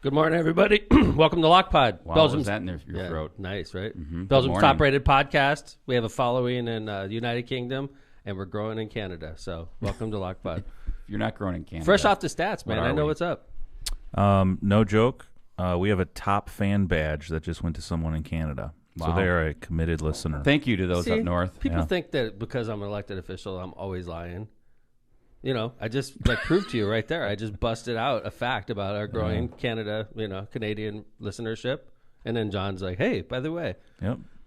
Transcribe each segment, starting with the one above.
Good morning, everybody. Welcome to Lockpod. Wow, Belgium's was that in your throat? Nice, right? Mm-hmm. Belgium's top-rated podcast. We have a following in the United Kingdom, and we're growing in Canada. So welcome to Lockpod. You're not growing in Canada. Fresh off the stats, man. I know what's up. No joke. We have a top fan badge that just went to someone in Canada. Wow. So they're a committed listener. Thank you to those See, up north. People think that because I'm an elected official, I'm always lying. You know, I just proved to you right there. I just busted out a fact about our growing Canada, Canadian listenership. And then John's like, hey, by the way,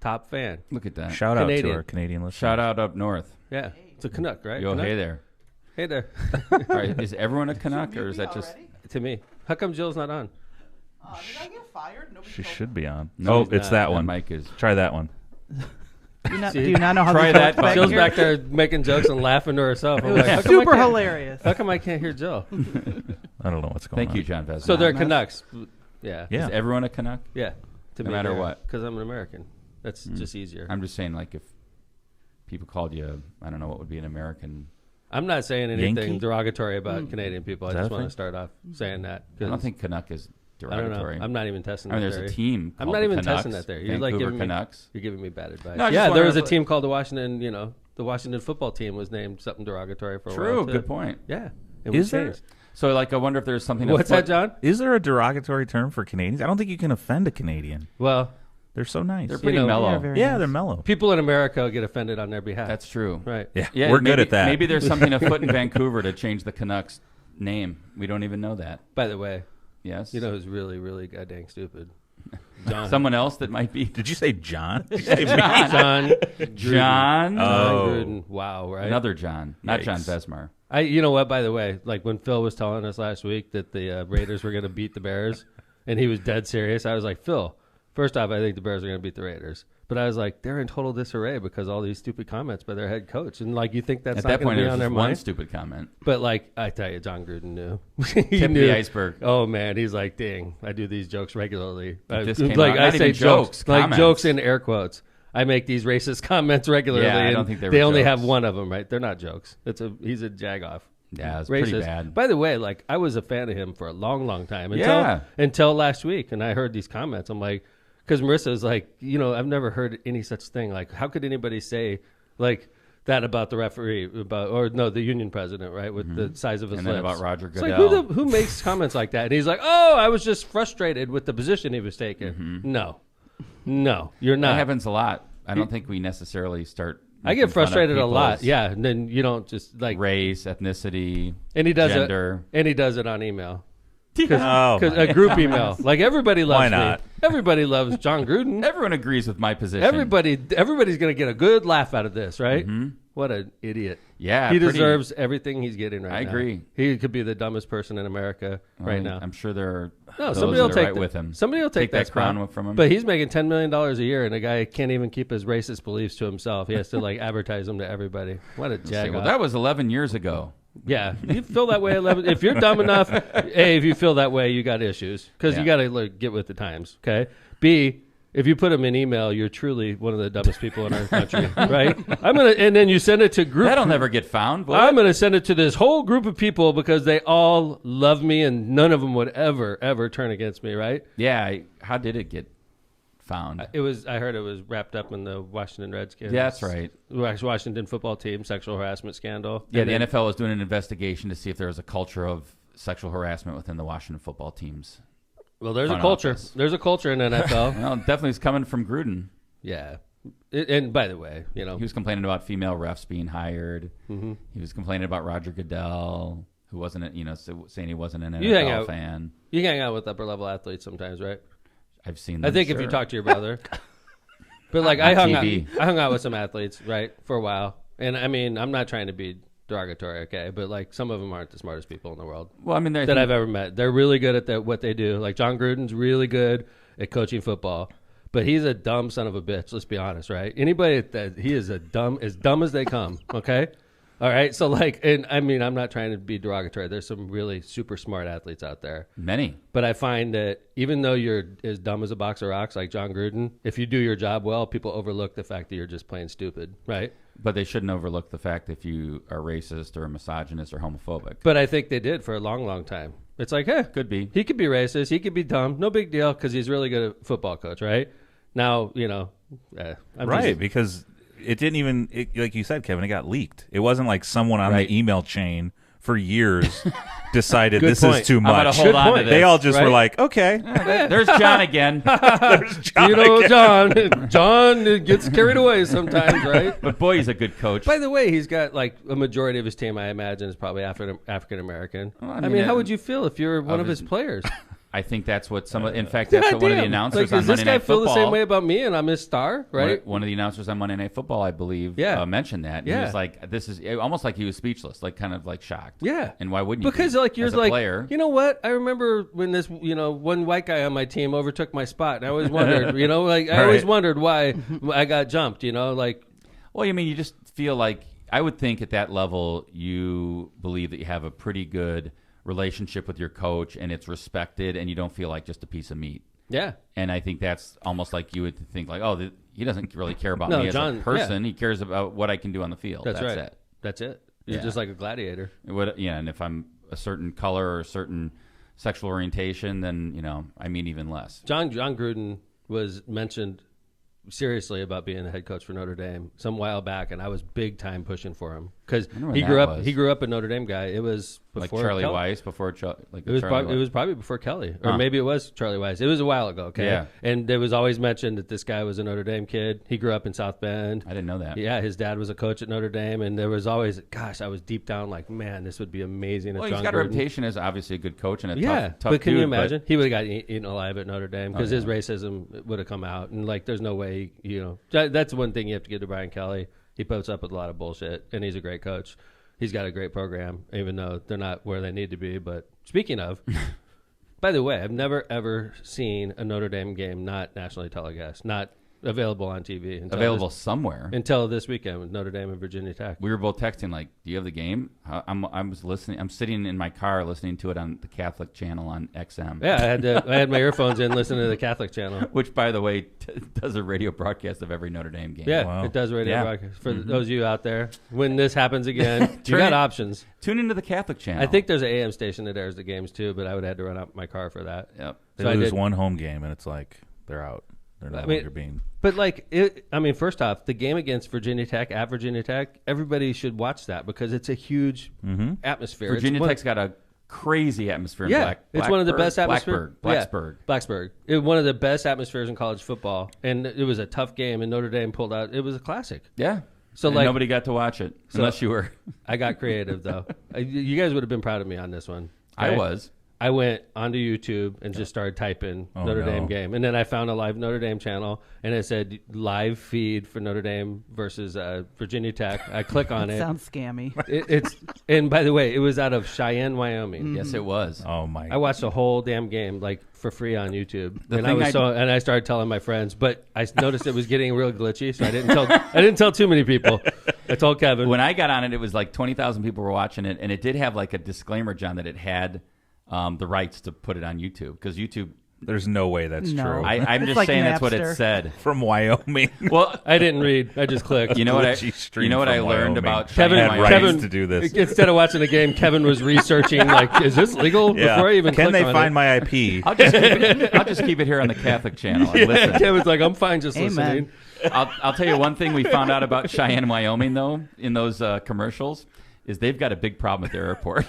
top fan. Look at that. Shout out to our Canadian listeners. Shout out up north. Yeah, it's a Canuck, right? Yo, Canuck? hey there. Hey there. All right, is everyone a Canuck, or is that just... Already? To me. How come Jill's not on? Did I get fired? Nobody She told should me. be on. No, Oh, it's that one. Mike is... Try that one. Do you not know how Try this that works back Jill's here? back there making jokes and laughing to herself. I'm It was like, how come I super can't- hilarious. How come I can't hear Jill? I don't know what's going on. Thank you, John Vesna. So they're Canucks. Yeah. Yeah. Is everyone a Canuck? Yeah. To No me, matter what. Because I'm an American. That's just easier. I'm just saying, like, if people called you, I don't know what would be an American... I'm not saying anything Yankee? derogatory about Canadian people. I Is that just a want thing? to start off saying that. I don't think Canuck is I don't know. derogatory. I'm not even testing I mean, that there's theory. a team I'm called not the even Canucks, testing that theory. You're Vancouver like giving Canucks. you're giving me bad advice. No, I just Yeah, there wonder was a if- team called the Washington, the Washington football team was named something derogatory for a while. True, too. good point. Yeah. It Is was there? changed. So, like, I wonder if there's something... What's that, John? Is there a derogatory term for Canadians? I don't think you can offend a Canadian. Well, They're so nice. They're pretty know, mellow. Yeah, very Yeah, nice. they're mellow. people in America get offended on their behalf. That's true. right. Yeah, Yeah, we're maybe, good at that. Maybe there's something afoot in Vancouver to change the Canucks name. We don't even know that. By the way, Yes. you know who's really, really goddamn stupid? John. Someone else that might be. Did you say John? Did you say me? John. John. Oh. Gruden. Wow, right? Another John. Not John Yikes. Vesmar. You know what, by the way, like when Phil was telling us last week that the Raiders were going to beat the Bears, and he was dead serious, I was like, Phil, first off, I think the Bears are going to beat the Raiders. But I was like, they're in total disarray because all these stupid comments by their head coach. And, like, you think that's At not that going point, to it be was on their just one mind? stupid comment. But, like, I tell you, John Gruden knew. Tip He of knew. the iceberg. Oh, man. He's like, dang, I do these jokes regularly. This I, came like, out- I not say even jokes. jokes, Like, comments. jokes in air quotes. I make these racist comments regularly. Yeah, I and don't think they were they only jokes. have one of them, right? They're not jokes. He's a jagoff. Yeah, it's Racist. pretty bad. By the way, like I was a fan of him for a long, long time Yeah. until last week, and I heard these comments. I'm like, because Marissa's like, I've never heard any such thing. Like, how could anybody say like that about the referee, the union president, right, with the size of his And then lips? about Roger It's like, Goodell. who makes comments like that? And he's like, oh, I was just frustrated with the position he was taking. No, you're not. That happens a lot. I don't think we necessarily start. I making get fun of frustrated a lot. people's Yeah, and then you don't just like race, ethnicity, and he does gender. it on email. Oh, Because my a group email, like everybody loves Why me. not? Everybody loves John Gruden. Everyone agrees with my position. Everybody's going to get a good laugh out of this, right? What an idiot! Yeah, he pretty- deserves everything he's getting right now. I agree. He could be the dumbest person in America right now. I'm sure there are No, those somebody will that are take right with him. Somebody will take that crown spot. from him. But he's making $10 million a year, and a guy can't even keep his racist beliefs to himself. He has to like advertise them to everybody. What a jag! Well, that was 11 years ago. Yeah, you feel that way. If you're dumb enough, A, if you feel that way, you got issues because Yeah. you got to get with the times. Okay. B, if you put them in email, you're truly one of the dumbest people in our country, right? And then you send it to group. That'll never get found. I'm gonna send it to this whole group of people because they all love me and none of them would ever turn against me, right? Yeah. How did it get found? I heard it was wrapped up in the Washington Redskins. Yeah, that's right. Washington football team sexual harassment scandal. Yeah, And the then- NFL was doing an investigation to see if there was a culture of sexual harassment within the Washington football teams. Well, there's a front culture. office. There's a culture in NFL. Well, definitely it's coming from Gruden. Yeah. And by the way, He was complaining about female refs being hired. Mm-hmm. He was complaining about Roger Goodell, who wasn't, saying he wasn't an You hang NFL out- fan. you hang out with upper level athletes sometimes, right? I've seen. I them, think if sure. you talk to your brother, but like On I TV. hung out with some athletes, right, for a while, and I mean, I'm not trying to be derogatory, okay, but like some of them aren't the smartest people in the world Well, I mean, that I've ever met. They're really good at what they do. Like John Gruden's really good at coaching football, but he's a dumb son of a bitch. Let's be honest, right? Anybody that he is as dumb as they come. Okay, all right. So like, and I mean, I'm not trying to be derogatory. There's some really super smart athletes out there. many. But I find that even though you're as dumb as a box of rocks like John Gruden, if you do your job well, people overlook the fact that you're just plain stupid, right? But they shouldn't overlook the fact if you are racist or misogynist or homophobic. But I think they did for a long, long time. It's like, hey, Could be. he could be racist. He could be dumb. No big deal because he's really good at football coach, right? Now, because it didn't even, like you said, Kevin, it got leaked. It wasn't like someone on the email chain for years decided this point. is too I'm going much. to hold on to this. They all just were Right? like, okay. There's John again. There's John again. John gets carried away sometimes, right? But boy, he's a good coach. By the way, he's got like a majority of his team, I imagine, is probably African American. Well, I mean, how would you feel if you're one of his players? I think that's what in fact, that's what one of the announcers on does this Monday guy Night feel Football. the same way about me and I'm his star, right? One of the announcers on Monday Night Football, I believe, mentioned that. And he was like, this is almost like he was speechless, like kind of like shocked. Yeah. And why wouldn't you Because be? like you're As a like, player. you know what? I remember when this, one white guy on my team overtook my spot, and I always wondered, I always wondered why I got jumped, like. Well, I mean, you just feel like, I would think at that level, you believe that you have a pretty good relationship with your coach and it's respected and you don't feel like just a piece of meat. Yeah. And I think that's almost like you would think like, oh, he doesn't really care about No, me John, as a person. He cares about what I can do on the field. That's right. it. That's it. You're just like a gladiator. And if I'm a certain color or a certain sexual orientation, then, I mean even less. John Gruden was mentioned seriously about being the head coach for Notre Dame some while back, and I was big time pushing for him because he grew up a Notre Dame guy. It was before like Charlie Kelly. Weiss before It was probably before Kelly, or maybe it was Charlie Weiss. It was a while ago. Okay, Yeah. And it was always mentioned that this guy was a Notre Dame kid. He grew up in South Bend. I didn't know that. Yeah, his dad was a coach at Notre Dame, and there was always, I was deep down like, man, this would be amazing. Well, if he's John got a Gruden. reputation as obviously a good coach and a tough but can dude, you imagine? He would have got eaten alive at Notre Dame because his yeah. racism would have come out, and like, there's no way, that's one thing you have to give to Brian Kelly. He puts up with a lot of bullshit, and he's a great coach. He's got a great program, even though they're not where they need to be. But speaking of, by the way, I've never ever seen a Notre Dame game not nationally telecast, not available on TV. Somewhere. Until this weekend with Notre Dame and Virginia Tech. We were both texting like, "Do you have the game?" I was listening. I'm sitting in my car listening to it on the Catholic channel on XM. Yeah, I had my earphones in listening to the Catholic channel, which, by the way, does a radio broadcast of every Notre Dame game. Yeah, wow. It does radio broadcast. For those of you out there, when this happens again, you got options. Tune into the Catholic channel. I think there's an AM station that airs the games too, but I would have had to run out my car for that. Yep. They So lose one home game and it's like they're out. They're no longer being. But first off, the game against Virginia Tech, at Virginia Tech, everybody should watch that because it's a huge atmosphere. Virginia Tech's got a crazy atmosphere. It's one of the best atmospheres. Blacksburg. It's one of the best atmospheres in college football, and it was a tough game, and Notre Dame pulled out. It was a classic. Yeah. So and nobody got to watch it unless you were. I got creative though. You guys would have been proud of me on this one. Okay? I was. I went onto YouTube and just started typing Notre Dame game. And then I found a live Notre Dame channel, and it said live feed for Notre Dame versus Virginia Tech. I click on it. Sounds scammy. And by the way, it was out of Cheyenne, Wyoming. Yes, it was. Oh, my. I watched the whole damn game for free on YouTube. And I started telling my friends, but I noticed it was getting real glitchy, so I didn't tell too many people. I told Kevin. When I got on it, it was like 20,000 people were watching it, and it did have like a disclaimer, John, that it had the rights to put it on YouTube because YouTube. There's no way that's true. I'm just like saying Napster. That's what it said. From Wyoming. Well, I didn't read. I just clicked. You know what I learned about Kevin Cheyenne, had Wyoming? rights to do this. Instead of watching the game, Kevin was researching like, is this legal? Before I even Can click they on find it. my IP? I'll just keep it here on the Catholic channel. And listen. Kevin's like, I'm fine just listening. I'll tell you one thing we found out about Cheyenne, Wyoming, though, in those commercials, is they've got a big problem at their airport.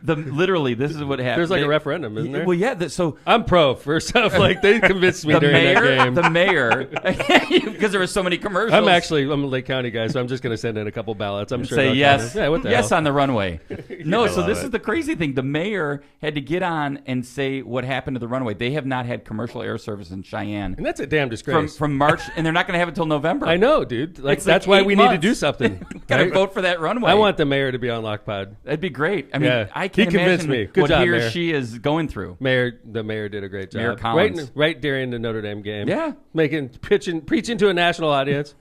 Literally, this is what happened. There's like a referendum, isn't there? Well, yeah. So I'm pro. First off, like they convinced me during that game. The mayor, because there were so many commercials. I'm a Lake County guy, so I'm just going to send in a couple ballots. I'm sure. Say yes. Yeah, what the yes hell? on the runway. No, so this it. is the crazy thing. The mayor had to get on and say what happened to the runway. They have not had commercial air service in Cheyenne. And that's a damn disgrace. From March, and they're not going to have it until November. I know, dude. Like It's that's like why we 8 need to months. do something. Got to right? vote for that runway. I want the mayor to be on Lockpod. That'd be great. I mean, Yeah. I He can't convinced imagine me. Good what job, he or Mayor. she is going through. The mayor did a great job. Mayor Collins. Right during the Notre Dame game. Yeah. Preaching to a national audience.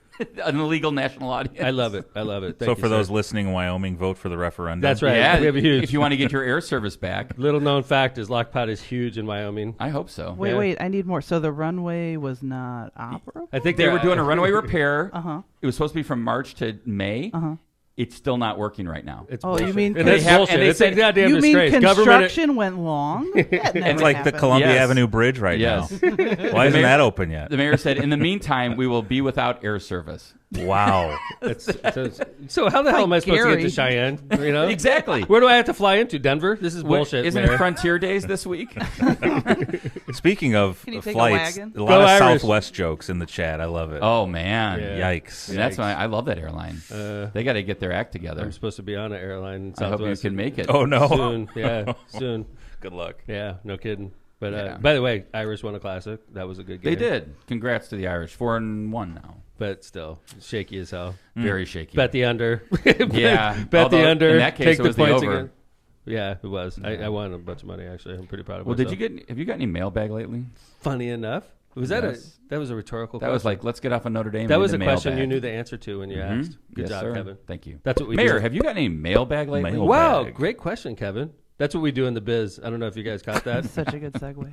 An illegal national audience. I love it. Thank So you, for sir. those listening in Wyoming, vote for the referendum. That's right. Yeah, We have a huge. if you want to get your air service back. Little known fact is Lockpod is huge in Wyoming. I hope so. Wait, I need more. So the runway was not operable? I think They were doing a runway repair. Uh-huh. It was supposed to be from March to May. Uh-huh. it's still not working right now. It's Oh, bullshit. you mean and it's have- bullshit. and they It's said- a goddamn You mean disgrace. construction went long? That It's never like the happened. Columbia Yes. Avenue Bridge right Yes. now. Why isn't that open yet? The mayor said, in the meantime, we will be without air service. Wow. So how the hell am I supposed to get Gary. to Cheyenne? You know? Exactly. Where do I have to fly into? Denver? This is bullshit, Isn't Mayor. it Frontier Days this week? Speaking of Can you take a flights, wagon? a lot Go of Irish. Southwest jokes in the chat. I love it. Oh, man. Yeah. Yikes. And that's why I love that airline. They got to get their act together. I'm supposed to be on an airline in I hope you Southwest. can make it. Oh, no. Soon. Yeah, soon. Good luck. Yeah, no kidding. But Yeah. by the way, Irish won a classic. That was a good game. They did. Congrats to the Irish. 4-1 now. But still, shaky as hell. Very shaky. Bet the under. Yeah. Bet Although, the under. in that case, take it the was the points over. again. Yeah, it was. I won a bunch of money, actually. I'm pretty proud of Well, myself. have you got any mailbag lately? Funny enough. Was that Yes. that was a rhetorical That question? was like, let's get off of Notre Dame. That and was a into question mailbag. you knew the answer to when you Mhm. asked. Good Yes, job, sir. Kevin. Thank you. That's what we Mayor, do. have you got any mailbag lately? Mail- Wow, bag. great question, Kevin. That's what we do in the biz. I don't know if you guys caught that. Such a good segue.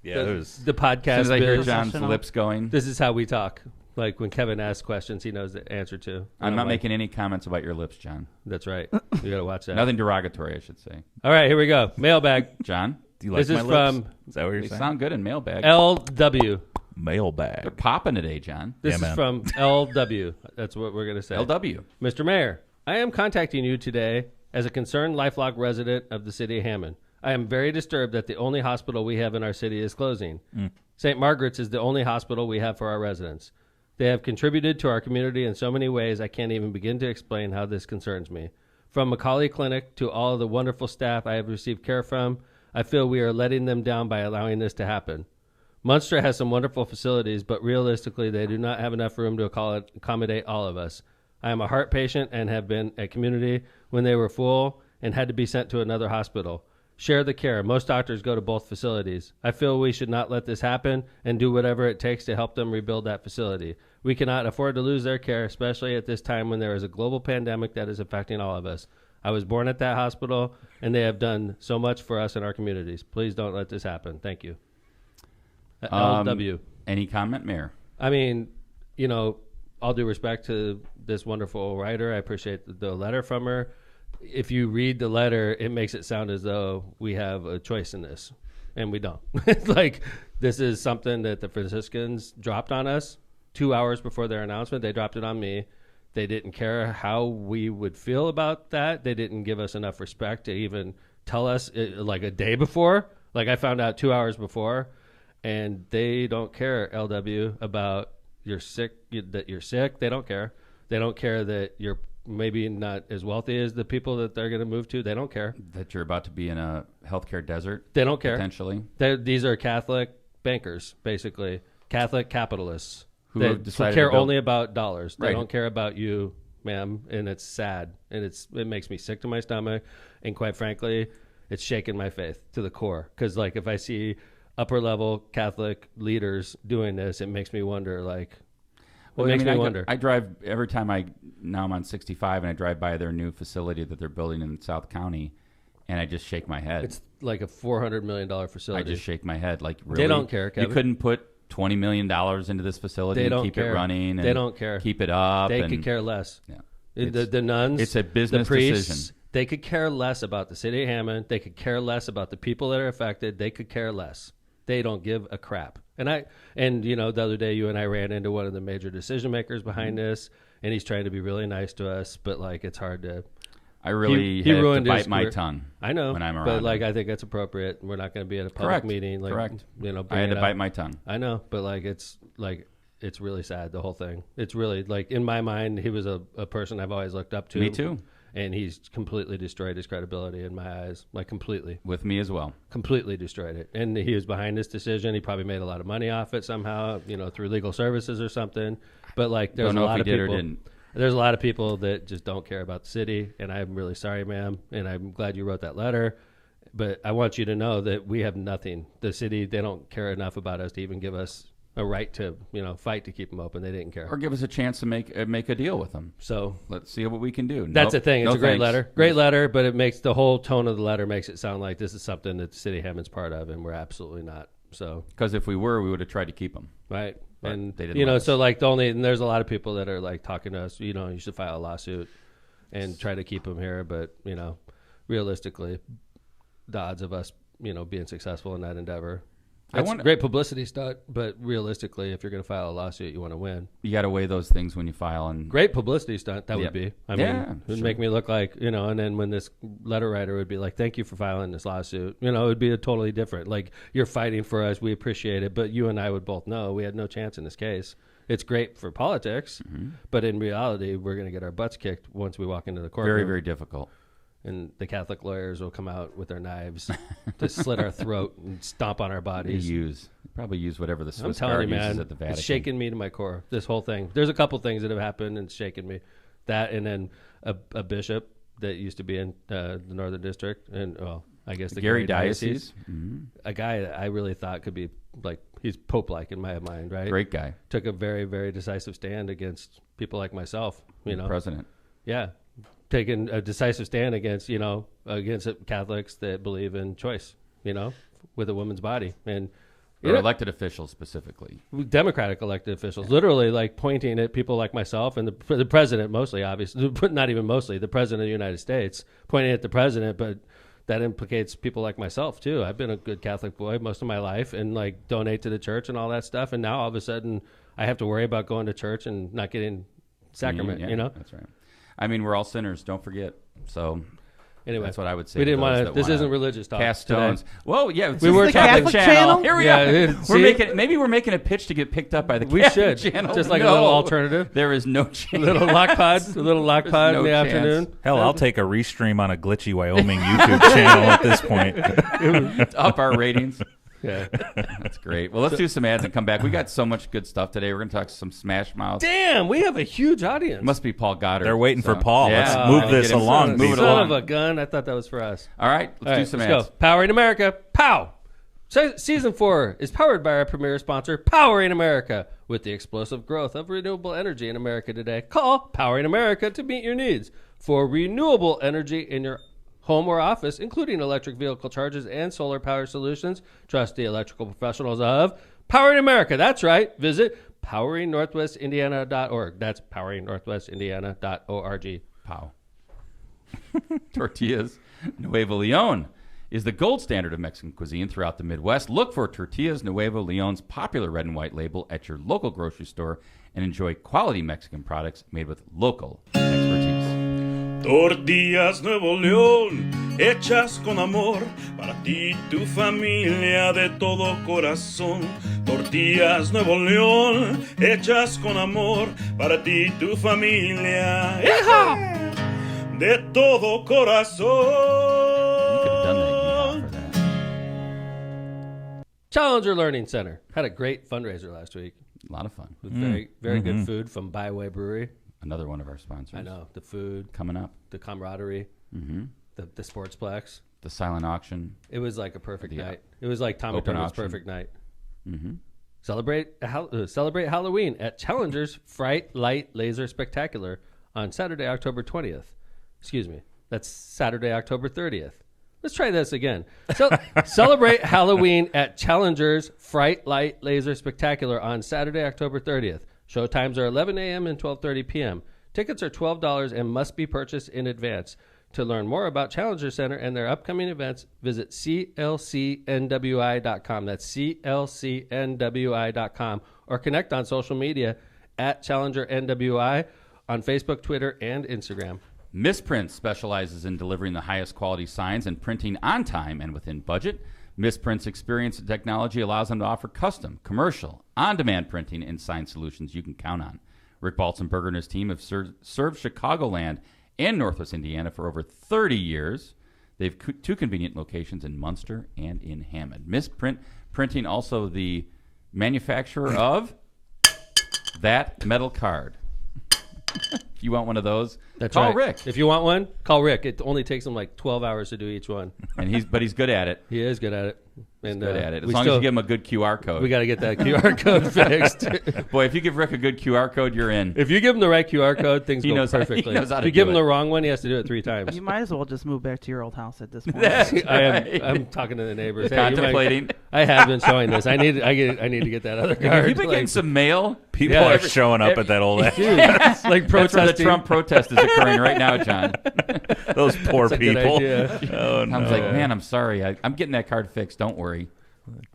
Yeah, it was. The As podcast soon as I hear biz. John's Professional. lips going, This is how we talk. Like when Kevin asks questions, he knows the answer to. I'm And not like, making any comments about your lips, John. That's right. You got to watch that. Nothing derogatory, I should say. All right, here we go. Mailbag. John, Do you like This my is lips? from Is that what you're they saying? sound good in mailbag. LW. They're Mailbag. popping today, John. This Yeah, is man. from LW. That's what we're going to say. LW. Mr. Mayor, I am contacting you today as a concerned LifeLock resident of the city of Hammond. I am very disturbed that the only hospital we have in our city is closing. St. Margaret's is the only hospital we have for our residents. They have contributed to our community in so many ways I can't even begin to explain how this concerns me. From Macaulay Clinic to all of the wonderful staff I have received care from, I feel we are letting them down by allowing this to happen. Munster has some wonderful facilities, but realistically, they do not have enough room to accommodate all of us. I am a heart patient and have been at community when they were full and had to be sent to another hospital. Share the care. Most doctors go to both facilities. I feel we should not let this happen and do whatever it takes to help them rebuild that facility. We cannot afford to lose their care, especially at this time when there is a global pandemic that is affecting all of us. I was born at that hospital, and they have done so much for us in our communities. Please don't let this happen. Thank you. LW. Any comment, Mayor? I mean, you know, all due respect to this wonderful writer, I appreciate the letter from her. If you read the letter, it makes it sound as though we have a choice in this, and we don't. It's like this is something that the Franciscans dropped on us 2 hours before their announcement. They dropped it on me. They didn't care how we would feel about that. They didn't give us enough respect to even tell us like a day before. Like I found out 2 hours before. And they don't care, LW, about that you're sick. They don't care. They don't care that you're maybe not as wealthy as the people that they're going to move to. They don't care. That you're about to be in a healthcare desert? They don't care. Potentially. These are Catholic bankers, basically. Catholic capitalists. Who They have decided care to build- only about dollars. They Right. don't care about you, ma'am. And it's sad. And it makes me sick to my stomach. And quite frankly, it's shaken my faith to the core. Because, like, if I see upper level Catholic leaders doing this, it makes me wonder, like, Well, makes me I wonder. I drive every time now I'm on 65 and I drive by their new facility that they're building in South County, and I just shake my head. It's like a $400 million I facility. just shake my head. Like, really? They don't care, Kevin. You couldn't put $20 million into this facility They and don't keep care. it running. They and don't care. Keep it up. They and, could care less. Yeah. The nuns, it's a business the priests, decision. They could care less about the city of Hammond. They could care less about the people that are affected. They could care less. They don't give a crap. And you know, the other day you and I ran into one of the major decision makers behind this, and he's trying to be really nice to us, but like it's hard to. I really he have to ruined his bite my career. tongue. I know, when I'm around but like him. I think that's appropriate. We're not going to be at a public Correct. meeting. Like, Correct. You know, I bring had it to up. bite my tongue. I know, but like it's really sad, the whole thing. It's really like in my mind, he was a person I've always looked up to. Me too. And he's completely destroyed his credibility in my eyes, like completely Me as well. completely destroyed it. And he was behind this decision. He probably made a lot of money off it somehow, you know, through legal services or something. But like, there's Don't a know lot if of he did or people. didn't. There's a lot of people that just don't care about the city, and I'm really sorry, ma'am. And I'm glad you wrote that letter. But I want you to know that we have nothing. The city, they don't care enough about us to even give us a right to, you know, fight to keep them open. They didn't care. Or give us a chance to make a deal with them. So Let's see what we can do. that's the thing. It's a great thanks. letter. Great letter, but it makes the whole tone of the letter makes it sound like this is something that the city of Hammond's part of, and we're absolutely not. So, Because if we were, we would have tried to keep them. right. But And, they didn't you know, let us. so like and there's a lot of people that are like talking to us, you know, you should file a lawsuit. and try to keep them here. But, realistically, the odds of us, being successful in that endeavor. It's a great publicity stunt, but realistically, if you're going to file a lawsuit, you want to win. You got to weigh those things when you file. And great publicity stunt, that would be. I mean, it would make me look like, and then when this letter writer would be like, thank you for filing this lawsuit, it would be a totally different. Like, you're fighting for us, we appreciate it, but you and I would both know we had no chance in this case. It's great for politics, but in reality, we're going to get our butts kicked once we walk into the courtroom. Very, very difficult. And the Catholic lawyers will come out with their knives to slit our throat and stomp on our bodies. Probably use whatever the Swiss I'm telling Guard you, man, uses at the Vatican. it's shaken me to my core, this whole thing. There's a couple things that have happened and it's shaken me. That, and then a bishop that used to be in the Northern District, and, I guess the Gary Diocese. A guy that I really thought could be, like, he's Pope-like in my mind, right? Great guy. Took a very, very decisive stand against people like myself, President. Yeah. Taking a decisive stand against, against Catholics that believe in choice, with a woman's body. And or elected officials specifically. Democratic elected officials, literally like pointing at people like myself and the president mostly, obviously, but not even mostly, the president of the United States, pointing at the president, but that implicates people like myself too. I've been a good Catholic boy most of my life and like donate to the church and all that stuff. And now all of a sudden I have to worry about going to church and not getting sacrament, That's right. I mean, we're all sinners. Don't forget. So anyway, that's what I would say. We didn't want to. This isn't religious talk. Cast stones. Well, yeah, we were Catholic channel. Here we are. We're making a pitch to get picked up by the Catholic channel. Just like a little alternative. There is no chance. A little lock pod in the afternoon. Hell, I'll take a restream on a glitchy Wyoming YouTube channel at this point. Up our ratings. Yeah. That's great. Well, let's do some ads and come back. We got so much good stuff today. We're going to talk some Smash Mouth. Damn, we have a huge audience. Must be Paul Goddard. They're waiting for Paul. Yeah. Let's move this along. Move it Son along. of a gun. I thought that was for us. All right, let's do some ads. Go. Powering America. Pow! Season 4 is powered by our premier sponsor, Powering America. With the explosive growth of renewable energy in America today, call Powering America to meet your needs. For renewable energy in your home or office, including electric vehicle chargers and solar power solutions, trust the electrical professionals of Powering America. That's right. Visit poweringnorthwestindiana.org. That's poweringnorthwestindiana.org. Pow. Tortillas Nuevo Leon is the gold standard of Mexican cuisine throughout the Midwest. Look for Tortillas Nuevo Leon's popular red and white label at your local grocery store and enjoy quality Mexican products made with local expertise. Tortillas Nuevo León, hechas con amor, para ti y tu familia de todo corazón. Tortillas Nuevo León, hechas con amor, para ti y tu familia, de todo corazón. You could have done that for that. Challenger Learning Center had a great fundraiser last week. A lot of fun. With very, very good food from Byway Brewery. Another one of our sponsors. I know. The food. Coming up. The camaraderie. The Sportsplex. The silent auction. It was like a perfect night. It was like Tommy Turner's perfect night. Celebrate Halloween at Challenger's Fright Light Laser Spectacular on Saturday, October 20th. Excuse me. That's Saturday, October 30th. Let's try this again. Celebrate Halloween at Challenger's Fright Light Laser Spectacular on Saturday, October 30th. Show times are 11 a.m. and 12:30 p.m. Tickets are $12 and must be purchased in advance. To learn more about Challenger Center and their upcoming events, visit clcnwi.com. That's clcnwi.com. Or connect on social media at Challenger NWI on Facebook, Twitter, and Instagram. Misprint specializes in delivering the highest quality signs and printing on time and within budget. Misprint's experience and technology allows them to offer custom, commercial, on-demand printing and sign solutions you can count on. Rick Balzenberger and his team have served Chicagoland and Northwest Indiana for over 30 years. They have two convenient locations in Munster and in Hammond. Misprint Printing, also the manufacturer of that metal card. If you want one of those, call Rick. If you want one, call Rick. It only takes him like 12 hours to do each one. And he's good at it. He is good at it. And, good at it. As we long as still- you give him a good QR code. We got to get that QR code fixed. Boy, if you give Rick a good QR code, you're in. If you give him the right QR code, things He go knows how- he perfectly. knows how If to you give do him it. the wrong one, he has to do it 3 times. You might as well just move back to your old house at this point. I'm talking to the neighbors. Hey, you might- Contemplating. I have been showing this. I need to get that other card. Have you been getting Like, some mail? People Yeah. are showing up at that old age. dude, it's like That's where the protesting. Trump protest is occurring right now, John. Those poor That's a good people. idea. Oh, no. Tom's like, man, I'm sorry. I'm getting that card fixed. Don't worry.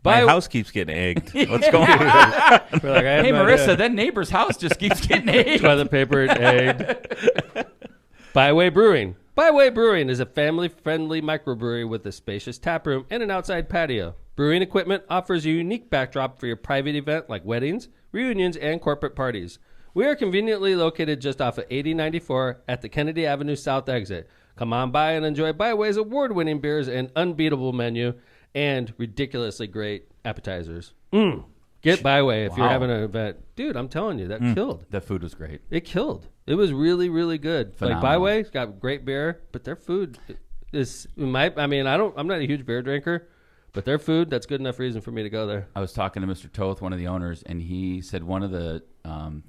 My Bye. house keeps getting egged. What's going on? We're like, I have Hey, no Marissa, idea. that neighbor's house just keeps getting egged. Toilet paper and egg. Byway Brewing. Byway Brewing is a family-friendly microbrewery with a spacious tap room and an outside patio. Brewing equipment offers a unique backdrop for your private event like weddings, reunions, and corporate parties. We are conveniently located just off of 8094 at the Kennedy Avenue South exit. Come on by and enjoy Byway's award-winning beers and unbeatable menu and ridiculously great appetizers. Get Byway if you're Wow. having an event. Dude, I'm telling you, that killed. The food was great. It killed. It was really, really good. Phenomenal. Like Byway's got great beer, but their food is I'm not a huge beer drinker, but their food, that's good enough reason for me to go there. I was talking to Mr. Toth, one of the owners, and he said one of the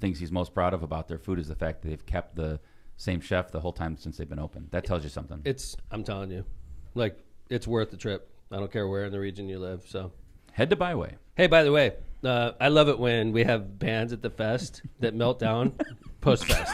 things he's most proud of about their food is the fact that they've kept the same chef the whole time since they've been open. That tells you something. I'm telling you, like, it's worth the trip. I don't care where in the region you live. So, Head to Byway. hey, by the way, I love it when we have bands at the fest that melt down post-fest.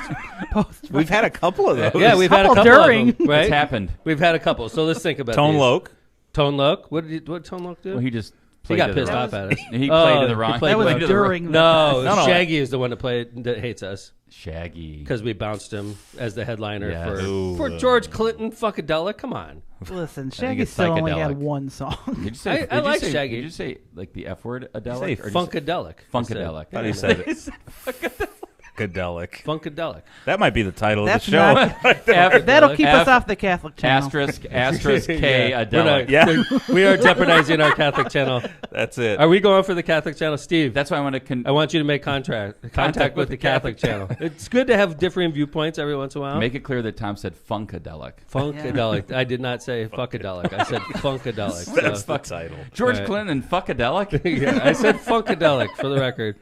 Post. We've had a couple of those. Yeah, we've had a Couple couple during. of them, right? It's happened. We've had a couple. So let's think about Tone these. Loc. Tone Loc. What did Tone Loc do? Well, he just He played got to the pissed wrong- off at us. He played to the wrong. played That was to the during the No, No. Shaggy is the one that hates us Shaggy. because we bounced him as the headliner Yes. for George Clinton Funkadelic. Come on, Listen, think Shaggy it's still only psychedelic. had one song. Did you say? I like say, Shaggy. Did you say like the F word, adelic? Say or did you say Funkadelic. Funkadelic. I thought he said it. Ckadelic. Funkadelic. That might be the title That's of the show. not- F- That'll keep us F- off the Catholic channel. Asterisk K Yeah. adelic. Yeah. We are jeopardizing our Catholic channel. That's it. Are we going for the Catholic channel, Steve? That's why I want to I want you to make contact with the Catholic channel. It's good to have differing viewpoints every once in a while. make it clear that Tom said funkadelic. Funkadelic. I did not say fuckadelic. I said funkadelic. That's So. the title. George Right. Clinton and funkadelic. Yeah, I said funkadelic for the record.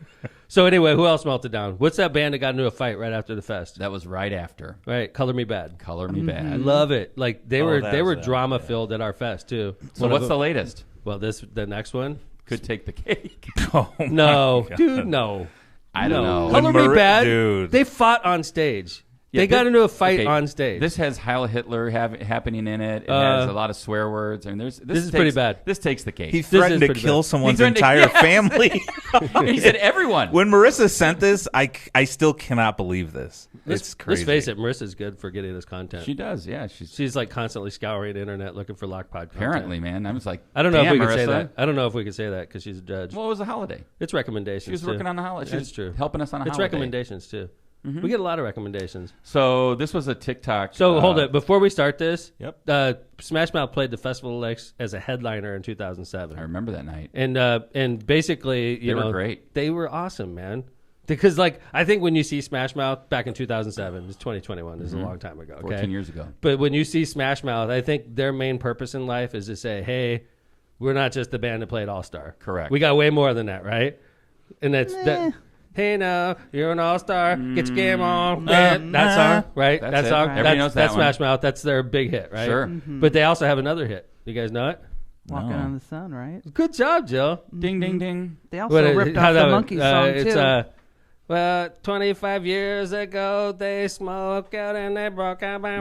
So anyway, who else melted down? What's that band that got into a fight right after the fest? That was right after Right, Color Me Bad. Color Me Bad. Love it. Like they Oh, were that they was were that, drama yeah. filled at our fest too. So One of what's them- the latest? Well, the next one? Could take the cake. Oh, my No, God. dude, no. I don't know. When Color Me Mar- Bad. dude. They fought on stage. Yeah, they got into a fight okay, on stage. This has Heil Hitler happening in it. It has a lot of swear words. I mean, this is pretty bad. This takes the cake. He is threatened to pretty kill bad. someone's He threatened to- entire Yes. family. He said everyone. When Marissa sent this, I still cannot believe this. It's crazy. Let's face it, Marissa's good for getting us content. She does, yeah. She's like constantly scouring the internet looking for lockpod content. Apparently, man. I was like, I don't know if damn, we can say Marissa. that. I don't know if we can say that because she's a judge. Well, it was a holiday. It's recommendations. She was too. working on the holiday. She That's was true. helping us on a It's holiday. recommendations too. We get a lot of recommendations. So this was a TikTok. So hold it before we start this. Yep. Smash Mouth played the Festival of Lakes as a headliner in 2007, I remember that night. and basically They were great. They were awesome, man. Because like I think when you see Smash Mouth back in 2007, it's 2021. This is a long time ago. Okay? 14 years ago. But when you see Smash Mouth, I think their main purpose in life is to say, hey, we're not just the band that played All Star. Correct. We got way more than that, right? And that's that. Hey now, you're an all-star. Get your game on, man. That song, right? That's that it. song. Everybody knows that that's one. Smash Mouth. That's their big hit, right? Sure. But they also have another hit. You guys know it? Walking on the Sun, right? Good job, Jill. Ding, ding, ding. They also ripped off the Monkeys song, it's, too. Well, 25 years ago, they smoked out and they broke out. Wow.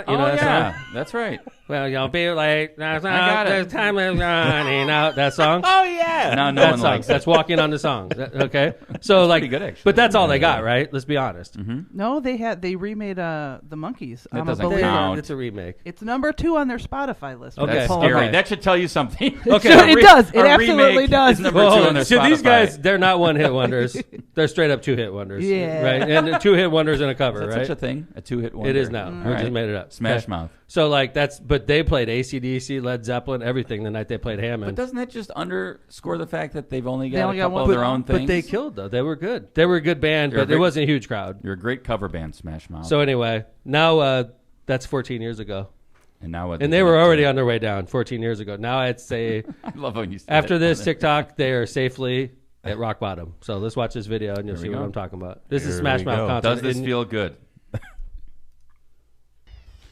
You know that song? That's right. Well, you'll be late. That's got not, it. the time is running out. That song? Oh yeah. Now no That one song. likes That's Walking on the Song. Okay? So, like, pretty good, actually. but that's all they got, right? Let's be honest. No, they remade the Monkeys. That I'm a doesn't Believer. count. It's a remake. It's number 2 on their Spotify list. Okay. That's Pull scary. up. That should tell you something. Okay. It does. It a absolutely remake does. is number Well, 2 hold on their on. So these Spotify. guys, they're not one-hit wonders. They're straight up two-hit wonders. Yeah. Right? And 2-hit wonders in a cover, Is that right? such a thing? A 2-hit wonder? It is now. All We right. just made it up. Smash Okay. Mouth. So, like, but they played AC/DC, Led Zeppelin, everything the night they played Hammond. But doesn't that just underscore the fact that they've only They got only a got couple one of their song. own things? But they killed, though. They were good. They were a good band, You're a but it great- wasn't a huge crowd. You're a great cover band, Smash Mouth. So, anyway, now that's 14 years ago. And now what? And they were already on their way down 14 years ago. Now I'd say I love when you say after this TikTok, they are safely at rock bottom. So let's watch this video and you'll see what I'm talking about. This is Smash Mouth concert. Does this feel good?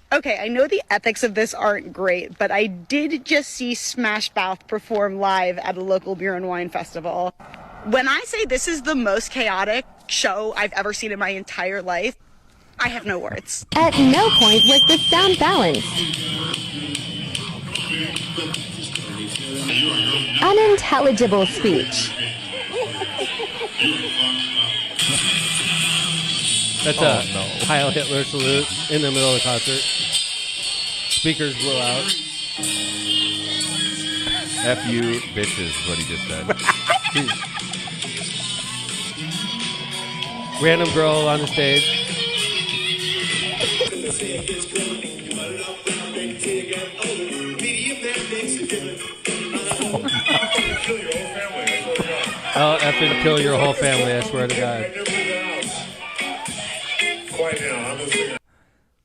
Okay, I know the ethics of this aren't great, but I did just see Smash Mouth perform live at a local beer and wine festival. When I say this is the most chaotic show I've ever seen in my entire life, I have no words. At no point was the sound balanced. Unintelligible speech. That's a Heil Hitler salute in the middle of the concert. Speakers blew out. F you, bitches, is what he just said. Random girl on the stage. I'll effing kill your whole family, I swear to God.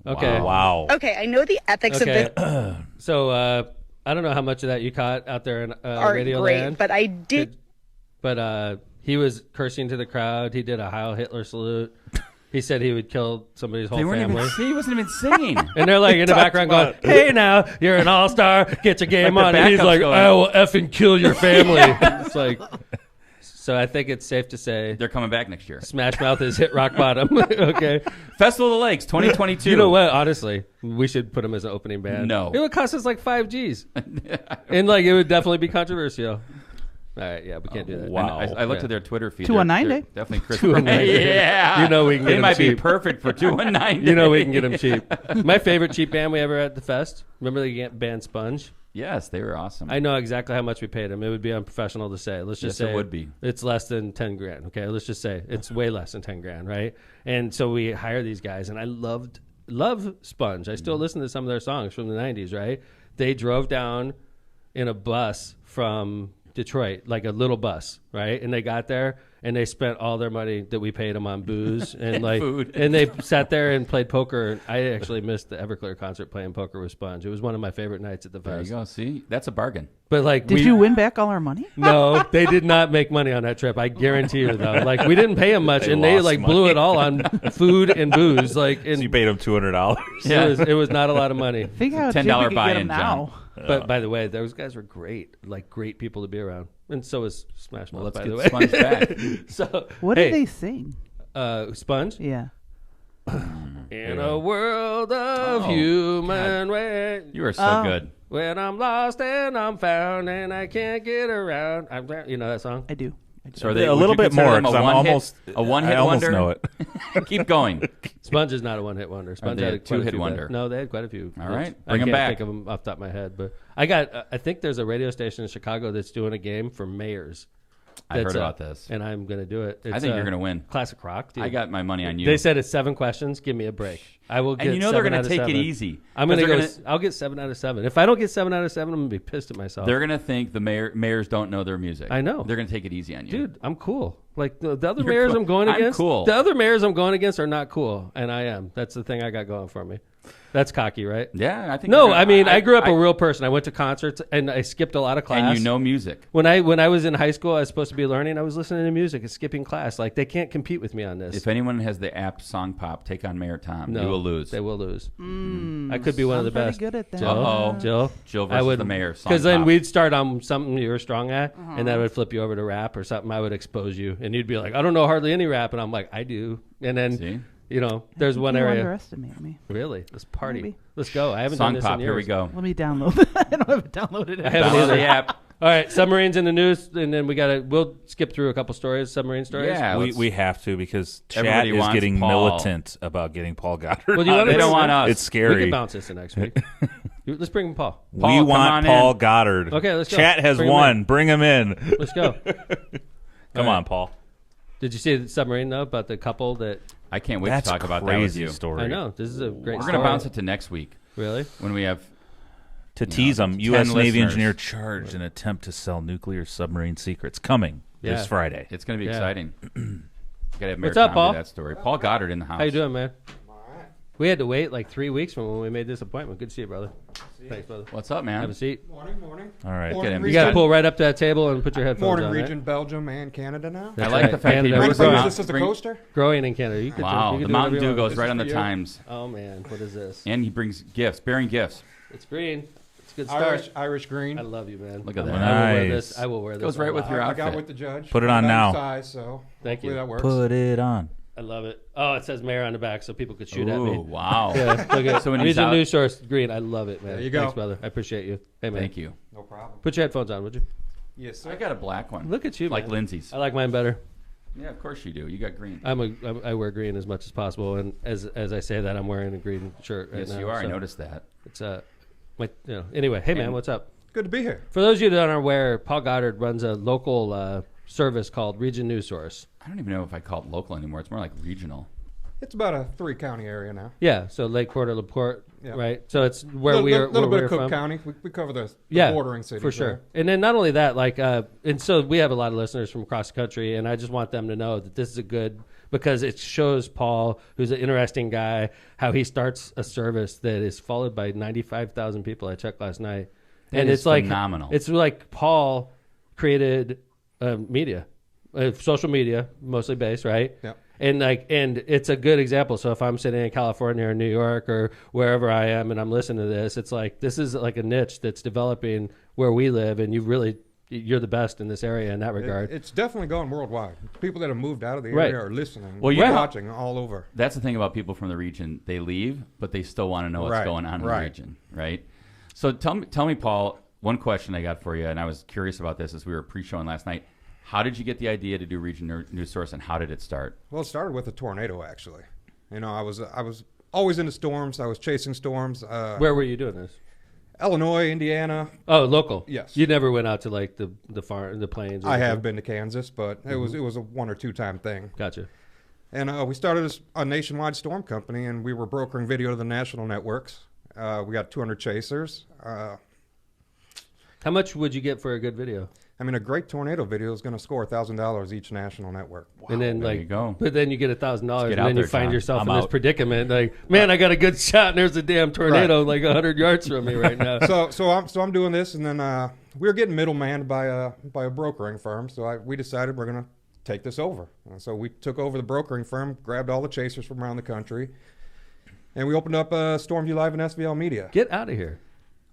Okay. Wow. Okay, I know the ethics of this So, I don't know how much of that you caught out there in aren't Radio great, Land. but I did. But he was cursing to the crowd. He did a Heil Hitler salute. He said he would kill somebody's whole family. He wasn't even singing. And they're like in the background going, "Hey now, you're an all-star. Get your game on." And he's like, "I will effing kill your family." It's like, so I think it's safe to say They're coming back next year. Smash Mouth has hit rock bottom. Okay. Festival of the Lakes 2022. You know what? Honestly, we should put him as an opening band. No. It would cost us like 5 G's. And like it would definitely be controversial. All right, yeah, we can't do that. Wow. I looked at their Twitter feed. 219 They're day? definitely Chris. 219 day. Yeah. You know we can get They them might be cheap. perfect for 219. You know we can get them cheap. My favorite cheap band we ever had at the fest. Remember the band Sponge? Yes, they were awesome. I know exactly how much we paid them. It would be unprofessional to say. Let's just Yes, say it would be. It's less than 10 grand. Okay, let's just say it's way less than 10 grand, right? And so we hire these guys, and I love Sponge. I still listen to some of their songs from the 90s, right? They drove down in a bus from Detroit, like a little bus, right? And they got there and they spent all their money that we paid them on booze and like food. And they sat there and played poker. I actually missed the Everclear concert playing poker with Sponge. It was one of my favorite nights at the There you fest. go. See, that's a bargain. But like, Did you win back all our money? No, they did not make money on that trip. I guarantee you, though. Like, we didn't pay them much, and they lost like money. blew it all on food and booze. Like, and So you paid him $200. Yeah. it was not a lot of money. Think how $10 cheap we could get buy-in, them now. John. But by the way, those guys were great, like great people to be around, and so is Smash Mouth. Let's by get the way, Sponge back. So What hey, did they sing? Sponge? Yeah. In a world of human ways. You are so good. When I'm lost and I'm found and I can't get around. You know that song? I do. So are they, A would little you bit consider more them because I'm almost a one-hit I almost wonder. know it. Keep going. Sponge is not a one-hit wonder. Sponge they had a quite two-hit few wonder? No, they had quite a few. All right. I Bring 'em can't back. think of them off the top of my head, but I think there's a radio station in Chicago that's doing a game for mayors. I heard That's, about this. and I'm going to do it. I think you're going to win. Classic rock. Dude. I got my money on you. They said it's 7 questions. Give me a break. I will get. and you know they're going to take it easy. I'm going to 'Cause go. I'll get 7 out of 7. If I don't get 7 out of 7, I'm going to be pissed at myself. They're going to think the mayors don't know their music. I know. They're going to take it easy on you. Dude, I'm cool. Like the other You're mayors cool. I'm going I'm against. cool. The other mayors I'm going against are not cool, and I am. That's the thing I got going for me. That's cocky, right? Yeah, I think. No, you're I gonna- mean I grew up a real person. I went to concerts and I skipped a lot of class. and you know music. when I was in high school, I was supposed to be learning. I was listening to music and skipping class. Like they can't compete with me on this. If anyone has the app Song Pop, take on Mayor Tom. No, You will lose. They will lose. I could be one of the I'm pretty best. good at that. Jill, Uh-oh. Jill versus I would, the mayor. Song Because then Pop. we'd start on something you were strong at, and that would flip you over to rap or something. I would expose you, and you'd be like, I don't know hardly any rap, and I'm like, I do. And then See? there's one you area. underestimate me. Really, let's party. Maybe. Let's go. I haven't Song done this Pop. in years. Here we go. Let me download it. I don't have it downloaded. I haven't Download either. the app. All right, submarines in the news, and then we'll skip through a couple stories, submarine stories. Yeah, We have to because chat Everybody is wants getting Paul. militant about getting Paul Goddard. Well, do you on wanna it. They don't want us. It's We scary. can bounce this in next week. Let's bring in Paul. Paul, we come want on Paul in. Goddard. Okay, let's go. Chat has Bring him won. in. Bring him in. Let's go. Come right. on, Paul. Did you see the submarine though about the couple that? I can't wait That's to talk about that crazy with you. story. I know this is a great. We're story. going to bounce it to next week Really? when we have. To tease them, 10 U.S. Navy listeners. engineer charged in attempt to sell nuclear submarine secrets. Coming Yeah. this Friday. It's going to be Yeah. exciting. Got to have Mayor What's up, Tom Paul? do that story. Paul Goddard in the house. How you doing, man? We had to wait like 3 weeks from when we made this appointment. Good to see you, brother. Thanks, brother. What's up, man? Have a seat. Morning, morning. All right. Morning, Get him. You got to pull right up to that table and put your headphones Morning, on. region, Belgium, and Canada now. That's I like right. the fact Canada, that Mind you if I use bring- this as a bring- coaster? growing in Canada. You could Wow, you could the do Mountain whatever you Dew want. goes right on the for you. Times. Oh man, what is this? And he brings gifts, bearing gifts. It's green. It's a good start. Irish green. I love you, man. Look at that. I will wear Nice. this. I will wear this. Goes right a with lot. your I got outfit. with the judge. Put it on now. Size, so Thank hopefully you. that works. Put it on. I love it. Oh, it says mayor on the back, so people could shoot at Ooh, me. wow. Yeah, look at So when he's Region out- News Source green. I love it, man. There you go. Thanks, brother. I appreciate you. Hey, man. Thank you. No problem. Put your headphones on, would you? Yes, sir. I got a black one. Look at you, Like man. Lindsay's. I like mine better. Yeah, of course you do. You got green. I wear green as much as possible, and as I say that, I'm wearing a green shirt right Yes, now. you are. I so noticed that. It's anyway. Hey, man, And- what's up? Good to be here. For those of you that aren't aware, Paul Goddard runs a local service called Region News Source. I don't even know if I call it local anymore. It's more like regional. It's about a 3-county area now. Yeah, so Lake Porter, LaPorte, Yeah. right? So it's where little, we are. little where bit of we're Cook from. County. We cover the Yeah, bordering cities for sure. there. And then not only that, and so we have a lot of listeners from across the country, and I just want them to know that this is a good, because it shows Paul, who's an interesting guy, how he starts a service that is followed by 95,000 people. I checked last night, and is it's like phenomenal. It's like Paul created media, social media, mostly based, right? Yep. And it's a good example. So if I'm sitting in California or New York or wherever I am and I'm listening to this, it's like this is like a niche that's developing where we live, and you're the best in this area in that regard. It's definitely going worldwide. People that have moved out of the Right. area are listening. Well, Well, you- watching all over. That's the thing about people from the region. They leave, but they still want to know what's Right, going on in the right. region, right? So tell me, Paul, one question I got for you, and I was curious about this as we were pre-showing last night. How did you get the idea to do Region News Source, and how did it start? Well, it started with a tornado, actually. You know, I was always into storms. I was chasing storms. Where were you doing this? Illinois, Indiana. Oh, local. Yes. You never went out to like the farm, the plains. or I have anything? been to Kansas, but it was a 1 or 2 time thing. Gotcha. And we started as a nationwide storm company, and we were brokering video to the national networks. We got 200 chasers. How much would you get for a good video? I mean, a great tornado video is going to score $1,000 each national network. And then there you go. But then you get $1,000, Let's and get out then you there, find John. yourself I'm in this out. predicament. Like, man, I got a good shot, and there's a damn tornado like 100 yards from me right now. So I'm doing this, and then we were getting middlemaned by a brokering firm. So we decided we're going to take this over. And so we took over the brokering firm, grabbed all the chasers from around the country, and we opened up Stormview Live and SVL Media. Get out of here.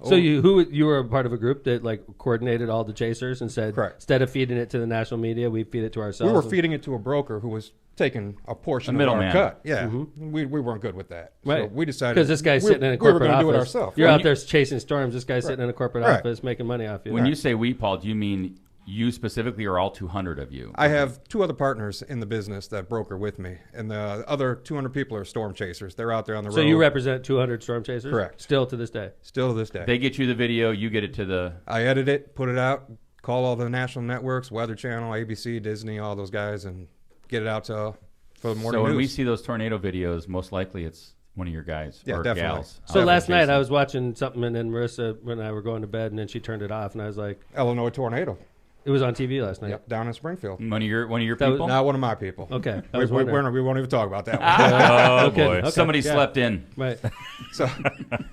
So you were a part of a group that like coordinated all the chasers and said, Correct. instead of feeding it to the national media, we feed it to ourselves. We were feeding it to a broker who was taking a portion A of our middleman. cut. Yeah, we weren't good with that. Right. So we decided because this guy's sitting in a we were corporate going to office. do it ourselves. You're When out there chasing storms. This guy's sitting in a corporate Right. office making money off you. When you say we, Paul, do you mean you specifically, or all 200 of you? I have 2 other partners in the business that broker with me, and the other 200 people are storm chasers. They're out there on the road. So you represent 200 storm chasers? Correct. Still to this day? Still to this day. They get you the video, you get it to the. I edit it, put it out, call all the national networks, Weather Channel, ABC, Disney, all those guys, and get it out for the morning So when news. we see those tornado videos, most likely it's one of your guys Yeah, or definitely. gals. So last Jason. night I was watching something, and then Marissa and I were going to bed, and then she turned it off, and I was like, Illinois tornado. it was on TV last night. Yep, down in Springfield. One of your That was- people. Not one of my people. Okay. I We, was we, wondering. we won't even talk about that one. Oh, Okay, boy. okay. Somebody Yeah. slept in. Right. So,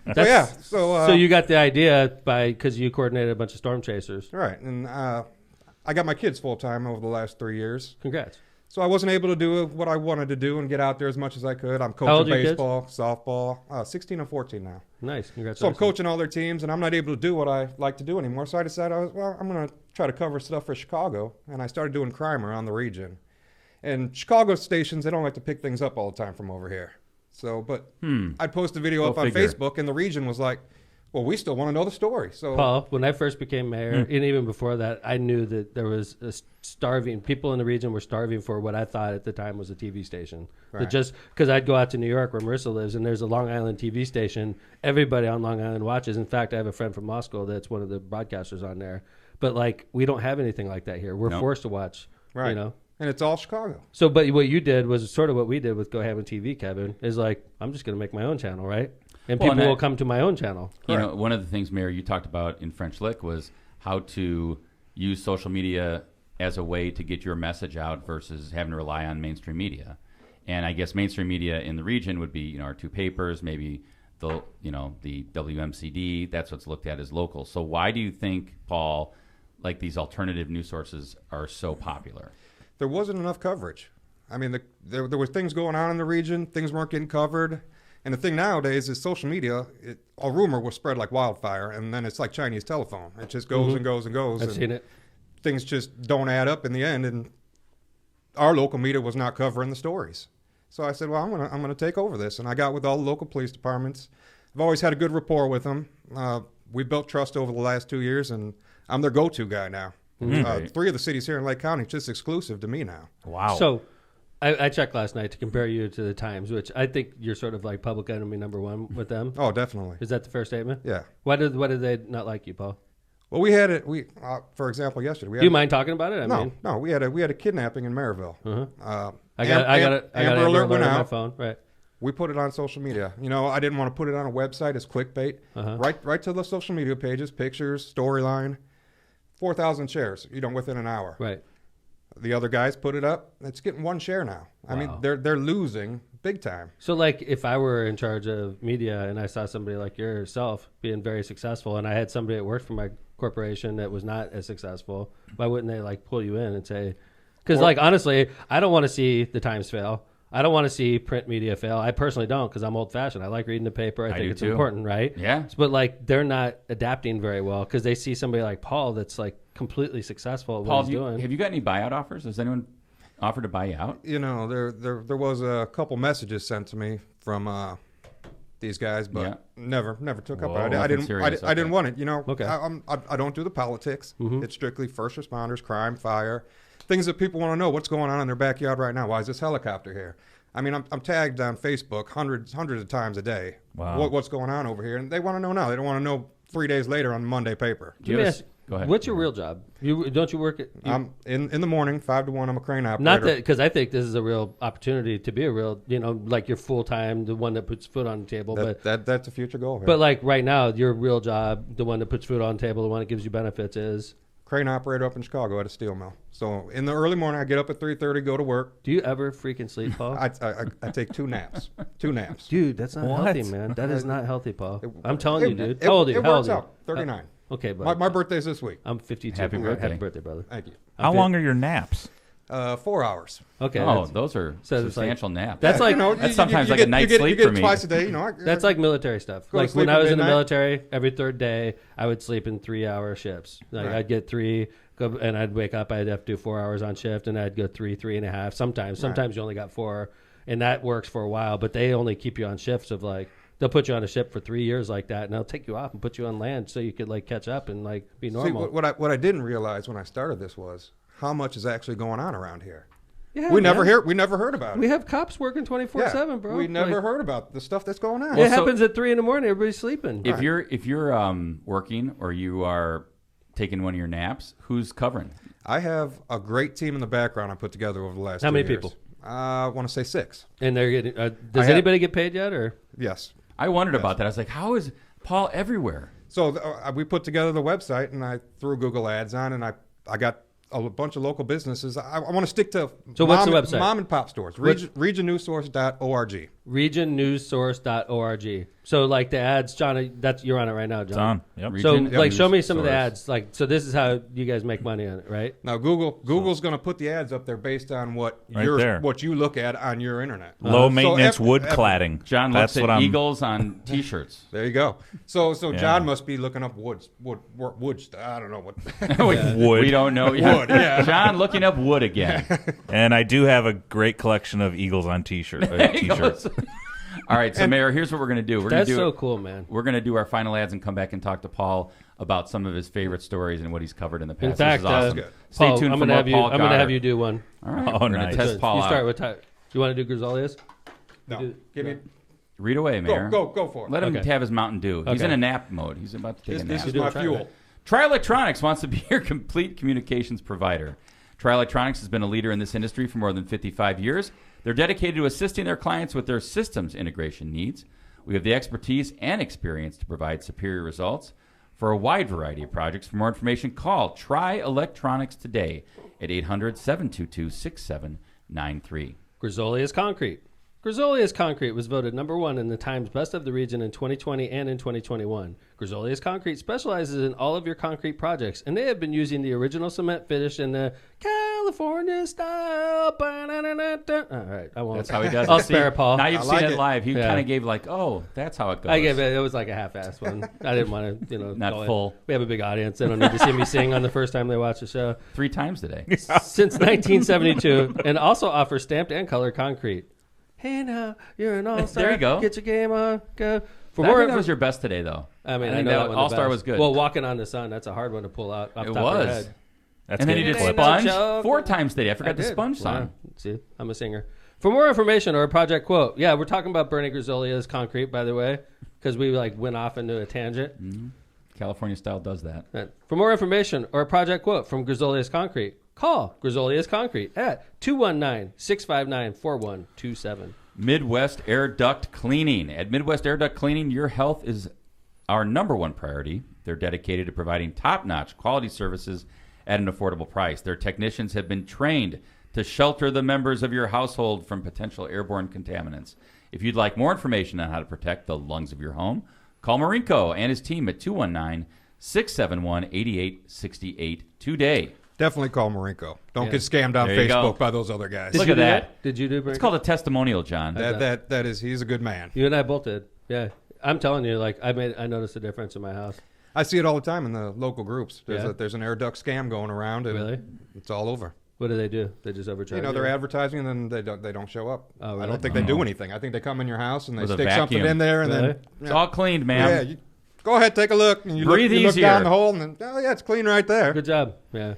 That's- yeah. So So you got the idea because you coordinated a bunch of storm chasers. right, and I got my kids full time over the last 3 years. Congrats. So I wasn't able to do what I wanted to do and get out there as much as I could. I'm How old coaching are your kids? baseball, softball, 16 and 14 now. Nice. Congratulations. So I'm coaching all their teams, and I'm not able to do what I like to do anymore. So I decided, I'm going to try to cover stuff for Chicago, and I started doing crime around the region. And Chicago stations, they don't like to pick things up all the time from over here. So, but I'd post a video Go up on figure. Facebook, and the region was like, well, we still want to know the story. So Paul, when I first became mayor, and even before that, I knew that there was people in the region were starving for what I thought at the time was a TV station. That Right. just because I'd go out to New York where Marissa lives, and there's a Long Island TV station. Everybody on Long Island watches. In fact, I have a friend from Moscow that's one of the broadcasters on there. But like, we don't have anything like that here. We're No. forced to watch. right. You know. And it's all Chicago. So, but what you did was sort of what we did with Go Ham and TV, Kevin. Is like, I'm just going to make my own channel, right? And Well, people and will come to my own channel. You know, one of the things, Mayor, you talked about in French Lick was how to use social media as a way to get your message out versus having to rely on mainstream media. And I guess mainstream media in the region would be, our two papers, maybe the WMCD. That's what's looked at as local. So why do you think, Paul, like these alternative news sources are so popular? There wasn't enough coverage. I mean, there were things going on in the region. Things weren't getting covered. And the thing nowadays is social media. A rumor will spread like wildfire, and then it's like Chinese telephone. It just goes and goes and goes. I've seen it. Things just don't add up in the end, and our local media was not covering the stories. So I said, well, I'm gonna take over this, and I got with all the local police departments. I've always had a good rapport with them. We built trust over the last 2 years, and I'm their go-to guy now. 3 of the cities here in Lake County just exclusive to me now. Wow. So I checked last night to compare you to the Times, which I think you're sort of like public enemy number one with them. Oh, definitely. Is that the fair statement? Yeah. Why did they not like you, Paul? Well, we had it. For example, yesterday. Do you mind talking about it? No. We had a kidnapping in Maryville. I got Amber Alert went on out. my phone. Right. We put it on social media. I didn't want to put it on a website as clickbait. Right to the social media pages, pictures, storyline. 4,000 shares. Within an hour. Right. The other guys put it up. It's getting 1 share now. Wow. I mean, they're losing big time. So, like, if I were in charge of media and I saw somebody like yourself being very successful, and I had somebody that worked for my corporation that was not as successful, why wouldn't they like pull you in and say? Because, like, honestly, I don't want to see the Times fail. I don't want to see print media fail. I personally don't, because I'm old-fashioned. I like reading the paper. I think it's important, right? Yeah. But, like, they're not adapting very well because they see somebody like Paul that's, like, completely successful at what he's doing. Have you got any buyout offers? Has anyone offered to buy you out? There was a couple messages sent to me from these guys, but never took up. I didn't want it. Okay. I don't do the politics. It's strictly first responders, crime, fire. Things that people want to know. What's going on in their backyard right now? Why is this helicopter here? I mean, I'm tagged on Facebook hundreds of times a day. Wow. What's going on over here? And they want to know now. They don't want to know 3 days later on the Monday paper. Go ahead. What's your real job? Don't you work at... I'm in the morning, 5 to 1. I'm a crane operator. Not that, because I think this is a real opportunity to be a real, like you're full-time, the one that puts food on the table. That's a future goal here. But like right now, your real job, the one that puts food on the table, the one that gives you benefits is... crane operator up in Chicago at a steel mill. So in the early morning, I get up at 3:30, go to work. Do you ever freaking sleep, Paul? I take 2 naps. 2 naps. Dude, that's not healthy, man. That is not healthy, Paul. I'm telling you, dude. How old are you? It How works old are out. 39. Okay, buddy. My birthday's this week. I'm 52. Happy birthday. Happy birthday, brother. Thank you. How long are your naps? 4 hours. Okay. Oh, those are so it's substantial naps. That's like that's sometimes like a night's sleep you for get me. Twice a day. That's like military stuff. Go Like sleep when I at was in the midnight. military, every third day I would sleep in 3-hour shifts. Like Right. I'd get 3, and I'd wake up. I'd have to do 4 hours on shift, and I'd go 3.5. Sometimes you only got 4, and that works for a while. But they only keep you on shifts of like they'll put you on a ship for 3 years like that, and they'll take you off and put you on land so you could like catch up and like be normal. See, what I didn't realize when I started this was how much is actually going on around here. Yeah, We man. never heard about it. We have cops working 24/7, bro. We never Like, heard about the stuff that's going on. It happens at 3 a.m. Everybody's sleeping. If you're working or you are taking one of your naps, who's covering? I have a great team in the background I put together over the last How 2 many years. people? I want to say 6. And they're getting. Does anybody get paid yet, or? Yes. I wondered about that. I was like, how is Paul everywhere? So we put together the website, and I threw Google Ads on, and I got a bunch of local businesses. I want to stick to what's the website? Mom and pop stores. Regionnewssource.org. Regionnewssource.org. So like the ads, John, you're on it right now, John. It's on. Yep. So Region like show me some of the Source. ads. Like so this is how you guys make money on it, right? Now Google's going to put the ads up there based on what there. what you look at on your internet. Low maintenance So wood cladding. John That's looks what at I'm. eagles on T-shirts. There you go. So Yeah. John must be looking up wood. I don't know what. Wood. We don't know. Wood, yeah. John looking up wood again. And I do have a great collection of eagles on T-shirts. All right, so Mayor, here's what we're going to do. That's so cool, man. We're going to do our final ads and come back and talk to Paul about some of his favorite stories and what he's covered in the past. In fact, this is awesome. Stay Paul, tuned I'm for gonna more have you. Paul I'm gonna Goddard. have you do one. All right, Oh, we're going nice. to test Paul You start out. with. You want to do Grisalias? No, give me. Read away, Mayor. Go for it. Let him Okay. have his Mountain Dew. He's Okay. in a nap mode. He's about to take a nap. This is my fuel. Tri-Electronics wants to be your complete communications provider. Tri-Electronics has been a leader in this industry for more than 55 years. They're dedicated to assisting their clients with their systems integration needs. We have the expertise and experience to provide superior results for a wide variety of projects. For more information, call Tri-Electronics today at 800-722-6793. Grisolia's Concrete. Grisolia's Concrete was voted number 1 in the Times Best of the Region in 2020 and in 2021. Grisolia's Concrete specializes in all of your concrete projects, and they have been using the original cement finish in the California style. All right, I won't. That's how he does it. I'll spare Paul. Now you've like seen it it. live. He Yeah. kind of gave like, oh, that's how it goes. I gave it. It was like a half-assed one. I didn't want to, Not go in. full. We have a big audience. They don't need to see me sing on the first time they watch the show. 3 times today. Since 1972, and also offers stamped and colored concrete. Hey now, you're an all-star. There you go. Get your game on. Go. For I more think that was your best today, though. I mean, I think know that one the All-Star best. was good. Well, Walking on the Sun, that's a hard one to pull out off It the top of your was. head. That's And then he getting did clipped. Ain't no Sponge joke. 4 times today. I forgot I the did. Sponge song. Wow. See, I'm a singer. For more information or a project quote, yeah, we're talking about Bernie Grisolia's Concrete, by the way, because we went off into a tangent. California style does that. For more information or a project quote from Grisolia's Concrete, call Grisolia's Concrete at 219-659-4127. Midwest Air Duct Cleaning. At Midwest Air Duct Cleaning, your health is our number 1 priority. They're dedicated to providing top-notch quality services at an affordable price. Their technicians have been trained to shelter the members of your household from potential airborne contaminants. If you'd like more information on how to protect the lungs of your home, call Marinko and his team at 219-671-8868 today. Definitely call Marinko. Don't Yeah. get scammed on There you go. Facebook by those other guys. Look you at do that. Did you do It's called a testimonial, John. That is, he's a good man. You and I both did. Yeah. I'm telling you, like, I noticed a difference in my house. I see it all the time in the local groups. Yeah. There's an air duct scam going around, and Really? it's all over. What do? They just overcharge They're advertising, and then they don't show up. Oh, really? I don't think they do anything. I think they come in your house and they With a stick something vacuum. in there, and Really? then It's all cleaned, ma'am. yeah, go ahead, take a look, and you Breathe look easier. down the hole, and then it's clean right there. Good job. Yeah.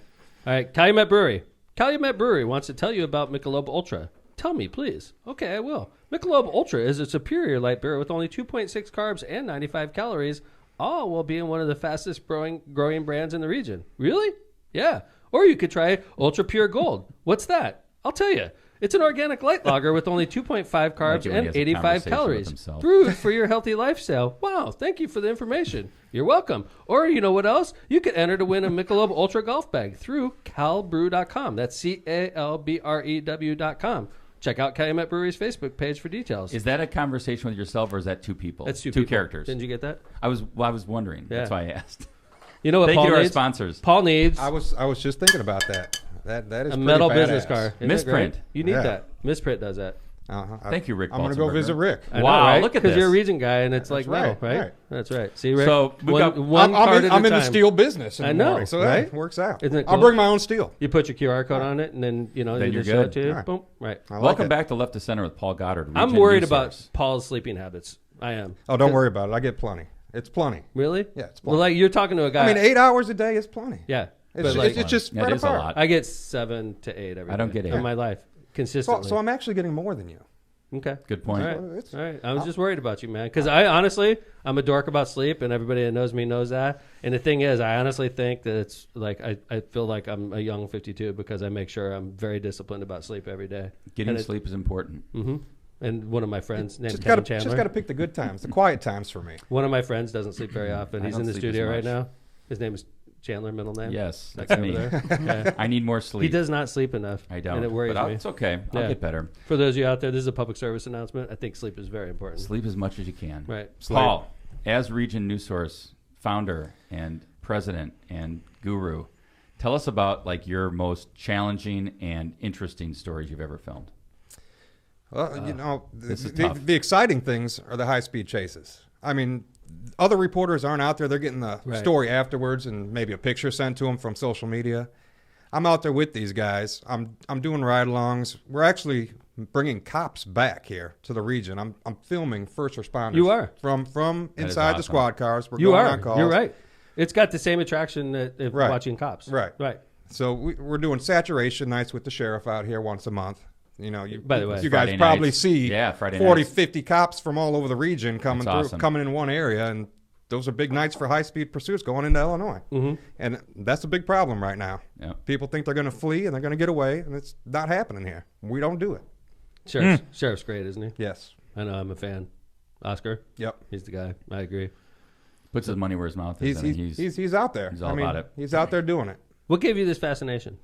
All right. Calumet Brewery. Calumet Brewery wants to tell you about Michelob Ultra. Tell me, please. Okay, I will. Michelob Ultra is a superior light beer with only 2.6 carbs and 95 calories, all while being one of the fastest growing brands in the region. Really? Yeah. Or you could try Ultra Pure Gold. What's that? I'll tell you. It's an organic light lager with only 2.5 carbs Like it when he and has a 85 conversation calories. with himself. Brewed for your healthy lifestyle. Wow, thank you for the information. You're welcome. Or you know what else? You could enter to win a Michelob Ultra golf bag through calbrew.com. That's CALBREW.com. Check out Calumet Brewery's Facebook page for details. Is that a conversation with yourself, or is that 2 people? That's two Two people. characters. Didn't you get that? I was wondering. That's Yeah. why I asked. You know what Thank Paul you to our needs? sponsors. Paul needs I was just thinking about that. That is a pretty metal badass. business card. Isn't it Misprint. great? You need Yeah. that. Misprint does that. Thank you, Rick I'm gonna go Balzenberger. visit Rick. I Wow, know, right? look at Because you're a this. region guy, and it's like metal, right, right? right. That's right. See, Rick? So, we've got- one card at I'm a in the time. steel business in I the know, morning, so right? that works out. Isn't it I'll cool? bring my own steel. You put your QR code on it, and then Then they you're just show it good. to you. Right. Boom. Right. I like Welcome it. back to Left to Center with Paul Goddard. I'm Region worried News about Source. Paul's sleeping habits. I am. Oh, don't worry about it. I get plenty. It's plenty. Really? Yeah, it's Well, plenty. like you're talking to a guy. I mean, 8 hours a day is plenty. yeah. It's, But ju- like, it's just That spread is a apart. lot. I get 7 to 8 every day. I don't get 8. in my life So, consistently. so I'm actually getting more than you. Okay. Good point. All right. It's- All right. I was just worried about you, man. Because I honestly, I'm a dork about sleep, and everybody that knows me knows that. And the thing is, I honestly think that it's like I feel like I'm a young 52 because I make sure I'm very disciplined about sleep every day. Getting And sleep is important. And one of my friends named Just Kevin gotta, Chandler. just gotta pick the good times, the quiet times for me. One of my friends doesn't sleep very often. I He's don't in the sleep studio as right much. now. His name is Chandler, middle name. Yes, That that's guy me. over there. Yeah. I need more sleep. He does not sleep enough. I don't. And it worries but me. it's okay. I'll Yeah. get better. For those of you out there, this is a public service announcement. I think sleep is very important. Sleep as much as you can. Right. Paul, as Region News Source founder and president and guru, tell us about like your most challenging and interesting stories you've ever filmed. Well, you know, this is tough. the exciting things are the high-speed chases. I mean, other reporters aren't out there. They're getting the Right. story afterwards and maybe a picture sent to them from social media. I'm out there with these guys. I'm doing ride-alongs. We're actually bringing cops back here to the region. I'm filming first responders. You are. From That is inside the awesome. squad cars. We're You going are. on calls. You're right. It's got the same attraction that if Right. watching cops. Right. Right. So we're doing saturation nights with the sheriff out here once a month. You know, By the way, you guys Friday probably nights. see Yeah, Friday 40, nights. 50 cops from all over the region coming That's through, awesome. coming in one area, and those are big nights for high-speed pursuits going into Illinois. Mm-hmm. And that's a big problem right now. Yeah. People think they're going to flee and they're going to get away, and it's not happening here. We don't do it. Sheriff's great, isn't he? Yes. I know. I'm a fan. Oscar. Yep. He's the guy. I agree. Puts his money where his mouth is. He's out there. he's all I mean, about it. He's out there doing it. What gave you this fascination?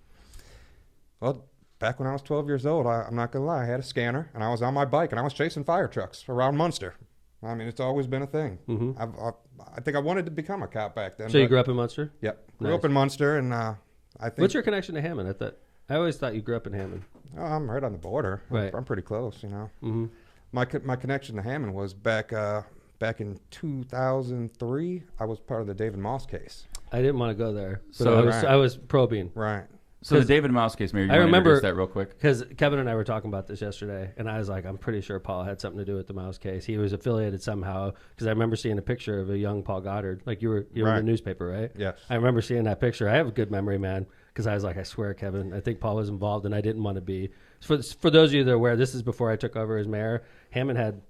Well, back when I was 12 years old, I'm not gonna lie, I had a scanner and I was on my bike and I was chasing fire trucks around Munster. I mean, it's always been a thing. Mm-hmm. I think I wanted to become a cop back then. So you grew up in Munster? Yep, grew Nice. up in Munster, and I think. What's your connection to Hammond? I always thought you grew up in Hammond. Oh, I'm right on the border. Right. I'm pretty close, you know. Mm-hmm. My connection to Hammond was back in 2003. I was part of the David Maust case. I didn't want to go there, but So- I was probing. Right. So the David Maust case, maybe you I want to remember introduce that real quick. because Kevin and I were talking about this yesterday, and I was like, I'm pretty sure Paul had something to do with the Maust case. He was affiliated somehow because I remember seeing a picture of a young Paul Goddard. Like you were in Right. the newspaper, right? Yes. I remember seeing that picture. I have a good memory, man, because I was like, I swear, Kevin, I think Paul was involved, and I didn't want to be. For those of you that are aware, this is before I took over as mayor. Hammond had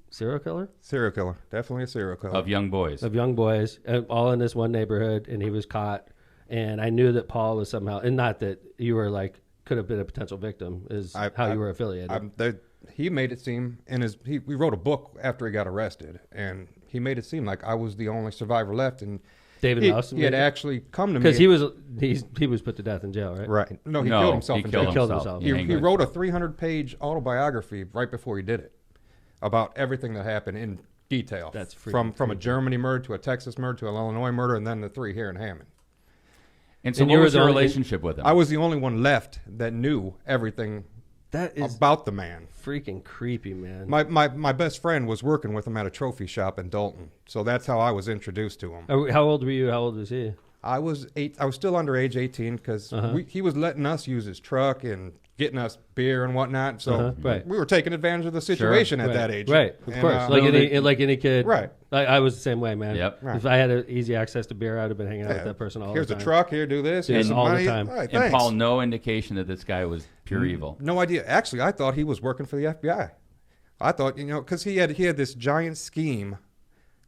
serial killer Serial killer. Definitely a serial killer. Of young boys. of young boys, all in this one neighborhood, and he was caught. And I knew that Paul was somehow, and not that you were like, could have been a potential victim, is how you were affiliated. He made it seem we wrote a book after he got arrested, and he made it seem like I was the only survivor left, and David Maust, he had actually come to me because he was put to death in jail, right? right. No, he No, killed himself. he in killed jail. Killed himself. himself. He wrote a 300-page autobiography right before he did it about everything that happened in detail. That's from freaking a Germany murder to a Texas murder to an Illinois murder, and then the 3 here in Hammond. And so And what you were was the your only- relationship with him? I was the only one left that knew everything That is about the man. freaking creepy, man. My best friend was working with him at a trophy shop in Dalton, so that's how I was introduced to him. How old were you? How old was he? I was still under age 18 because he was letting us use his truck and getting us beer and whatnot. So right. we were taking advantage of the situation at Right. that age. Right, of And, course. Like any kid. Right. I was the same way, man. Yep. Right. If I had easy access to beer, I'd have been hanging out with that person all here's the a time. truck. Here, do this. Here's some all the money. time. All right, and thanks. Paul, no indication that this guy was pure evil. No idea. Actually, I thought he was working for the FBI. I thought, because he had this giant scheme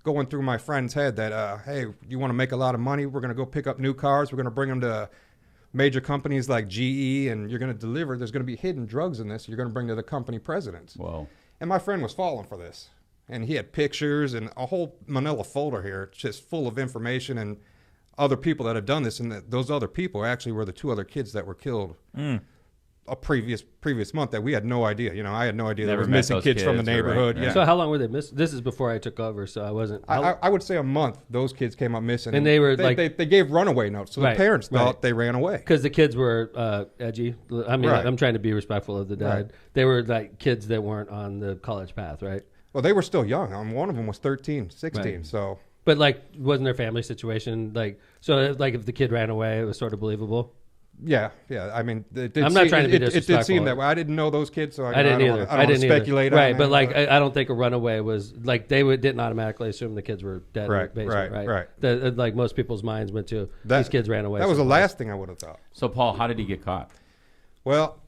going through my friend's head that, hey, you want to make a lot of money? We're going to go pick up new cars. We're going to bring them to major companies like GE, and you're going to deliver. There's going to be hidden drugs in this. You're going to bring to the company presidents. Whoa. And my friend was falling for this. And he had pictures and a whole manila folder here just full of information and other people that have done this. And those other people actually were the 2 other kids that were killed a previous month that we had no idea. I had no idea there Never was met missing those kids from the kids, right, neighborhood. right. Yeah. So how long were they missing? This is before I took over, so I wasn't. I would say a month those kids came up missing. And they were they gave runaway notes. So Right, the parents thought right. they ran away. Because the kids were edgy. I mean, Right. I'm trying to be respectful of the dad. Right. They were like kids that weren't on the college path, right? Well, they were still young. One of them was 13, 16. Right. So But like, wasn't their family situation like? So like, if the kid ran away, it was sort of believable. yeah. I mean, I'm not trying to be it did disrespectful. seem that way. I didn't know those kids, so I didn't either. I don't didn't speculate either. on Right, that, but like, I don't think a runaway was like they didn't automatically assume the kids were dead. Right, in the basement, right, right. Like most people's minds went to these kids ran away. That was the someplace. last thing I would have thought. So, Paul, how did he get caught? Well,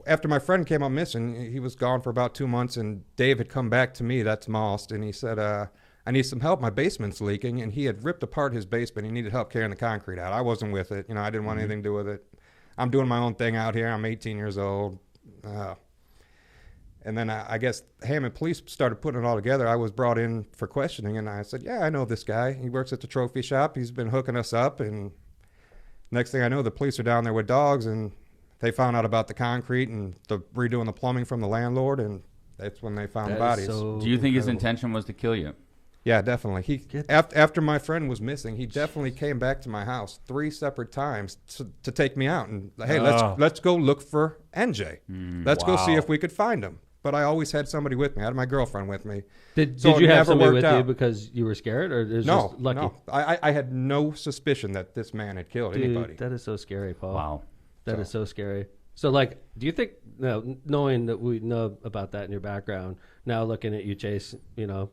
after my friend came up missing, he was gone for about 2 months, and Dave had come back to me, that's Maust, and he said, I need some help. My basement's leaking, and he had ripped apart his basement. He needed help carrying the concrete out. I wasn't with it. I didn't want anything to do with it. I'm doing my own thing out here. I'm 18 years old. And then I guess Hammond police started putting it all together. I was brought in for questioning, and I said, yeah, I know this guy. He works at the trophy shop. He's been hooking us up, and next thing I know, the police are down there with dogs, and they found out about the concrete and the redoing the plumbing from the landlord, and that's when they found the That is bodies. so Do you think his incredible. intention was to kill you? Yeah, definitely. After my friend was missing, he definitely came back to my house 3 separate times to take me out and hey, let's go look for NJ. Let's go see if we could find him. But I always had somebody with me. I had my girlfriend with me. Did So it you have never somebody worked with you out. because you were scared, or it was No, just lucky? no. I had no suspicion that this man had killed Dude, anybody. that is so scary, Paul. Wow. That is so scary. So, like, do you think, knowing that we know about that in your background, now looking at you chase,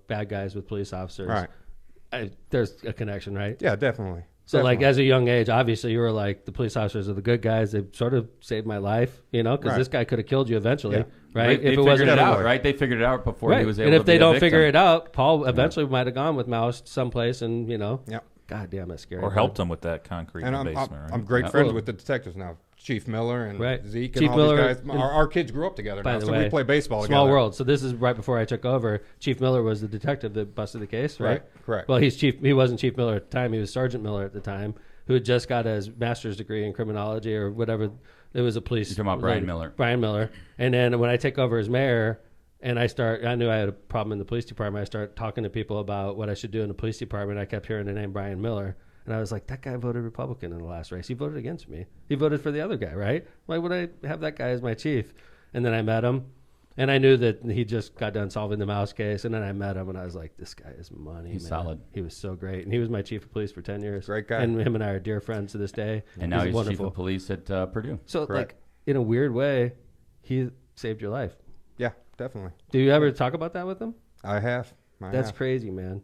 bad guys with police officers, Right. There's a connection, right? Yeah, definitely. So, like, Definitely. as a young age, obviously, you were like, the police officers are the good guys. They sort of saved my life, because Right. this guy could have killed you eventually, Yeah. right? They if it figured wasn't it out, Definitely. right? They figured it out before he right. was able And to if they be a don't victim. figure it out, Paul eventually might have gone with Maust someplace, and Yep. God damn, that's scary. Or man. helped him with that concrete in And the I'm basement, right? I'm great Yeah. friends Well- with the detectives now. Chief Miller and Right. Zeke Chief and all Miller these guys. and- Our kids grew up together By now, the so way, we play baseball small together. world. So this is right before I took over. Chief Miller was the detective that busted the case, right? Right, correct. Well, he's chief. He wasn't Chief Miller at the time. He was Sergeant Miller at the time. who had just got his master's degree in criminology or whatever. It was a police. You're talking about Brian Miller. Brian Miller. And then when I take over as mayor, and I knew I had a problem in the police department. I started talking to people about what I should do in the police department. I kept hearing the name Brian Miller. And I was like, that guy voted Republican in the last race. He voted against me. He voted for the other guy, right? Why would I have that guy as my chief? And then I met him. And I knew that he just got done solving the Maust case. And then I met him, and I was like, this guy is money, He's man. solid. He was so great. And he was my chief of police for 10 years. Great guy. And him and I are dear friends to this day. And now he's wonderful. chief of police at Purdue. So, Correct. like, in a weird way, he saved your life. Yeah, definitely. Do you ever talk about that with him? I have. That's crazy, man.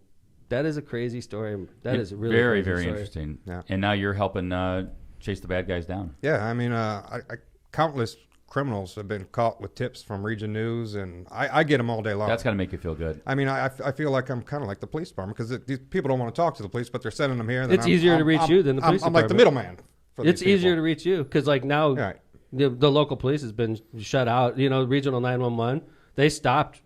That is a crazy story. That is a really very, crazy very story. interesting. Yeah. And now you're helping chase the bad guys down. Yeah, I mean, countless criminals have been caught with tips from Region News, and I get them all day long. That's got to make you feel good. I mean, I feel like I'm kind of like the police department because these people don't want to talk to the police, but they're sending them here. And It's easier to reach you than the police I'm like the department. middleman. For It's these people. easier to reach you because, like, now Right. the local police has been shut out. You know, Regional 911, they stopped